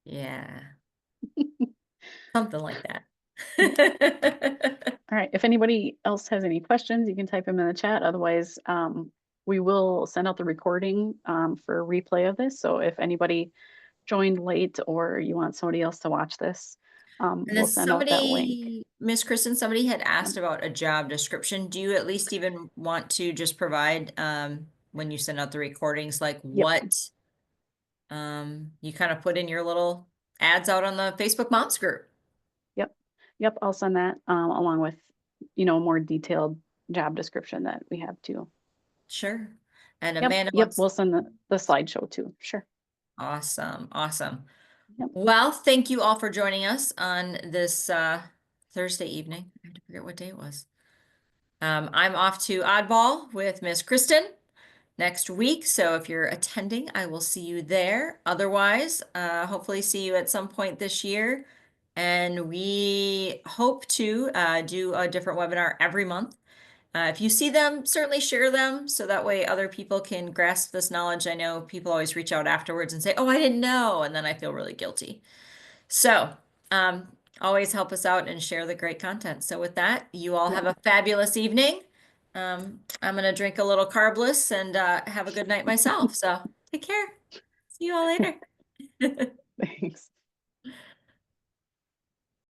Speaker 1: Yeah. Something like that.
Speaker 2: All right, if anybody else has any questions, you can type them in the chat. Otherwise, we will send out the recording for a replay of this. So if anybody joined late or you want somebody else to watch this,
Speaker 1: And then
Speaker 2: we'll send out that link.
Speaker 1: somebody, Miss Kristen, somebody had asked about a job description. Do you at least even want to just provide when you send out the recordings, like what you kind of put in your little ads out on the Facebook Moms group?
Speaker 2: Yep, I'll send that along with, a more detailed job description that we have too.
Speaker 1: Sure. And
Speaker 2: Yep,
Speaker 1: Amanda
Speaker 2: yep,
Speaker 1: wants,
Speaker 2: we'll send the slideshow too. Sure.
Speaker 1: awesome, awesome.
Speaker 2: Yep.
Speaker 1: Well, thank you all for joining us on this Thursday evening. I have to forget what day it was. I'm off to Oddball with Miss Kristen next week. So if you're attending, I will see you there. Otherwise, hopefully see you at some point this year. And we hope to do a different webinar every month. If you see them, certainly share them so that way other people can grasp this knowledge. I know people always reach out afterwards and say, oh, I didn't know. And then I feel really guilty. So always help us out and share the great content. So with that, you all have a fabulous evening. I'm going to drink a little carbless and have a good night myself. So take care. See you all later.
Speaker 2: Thanks.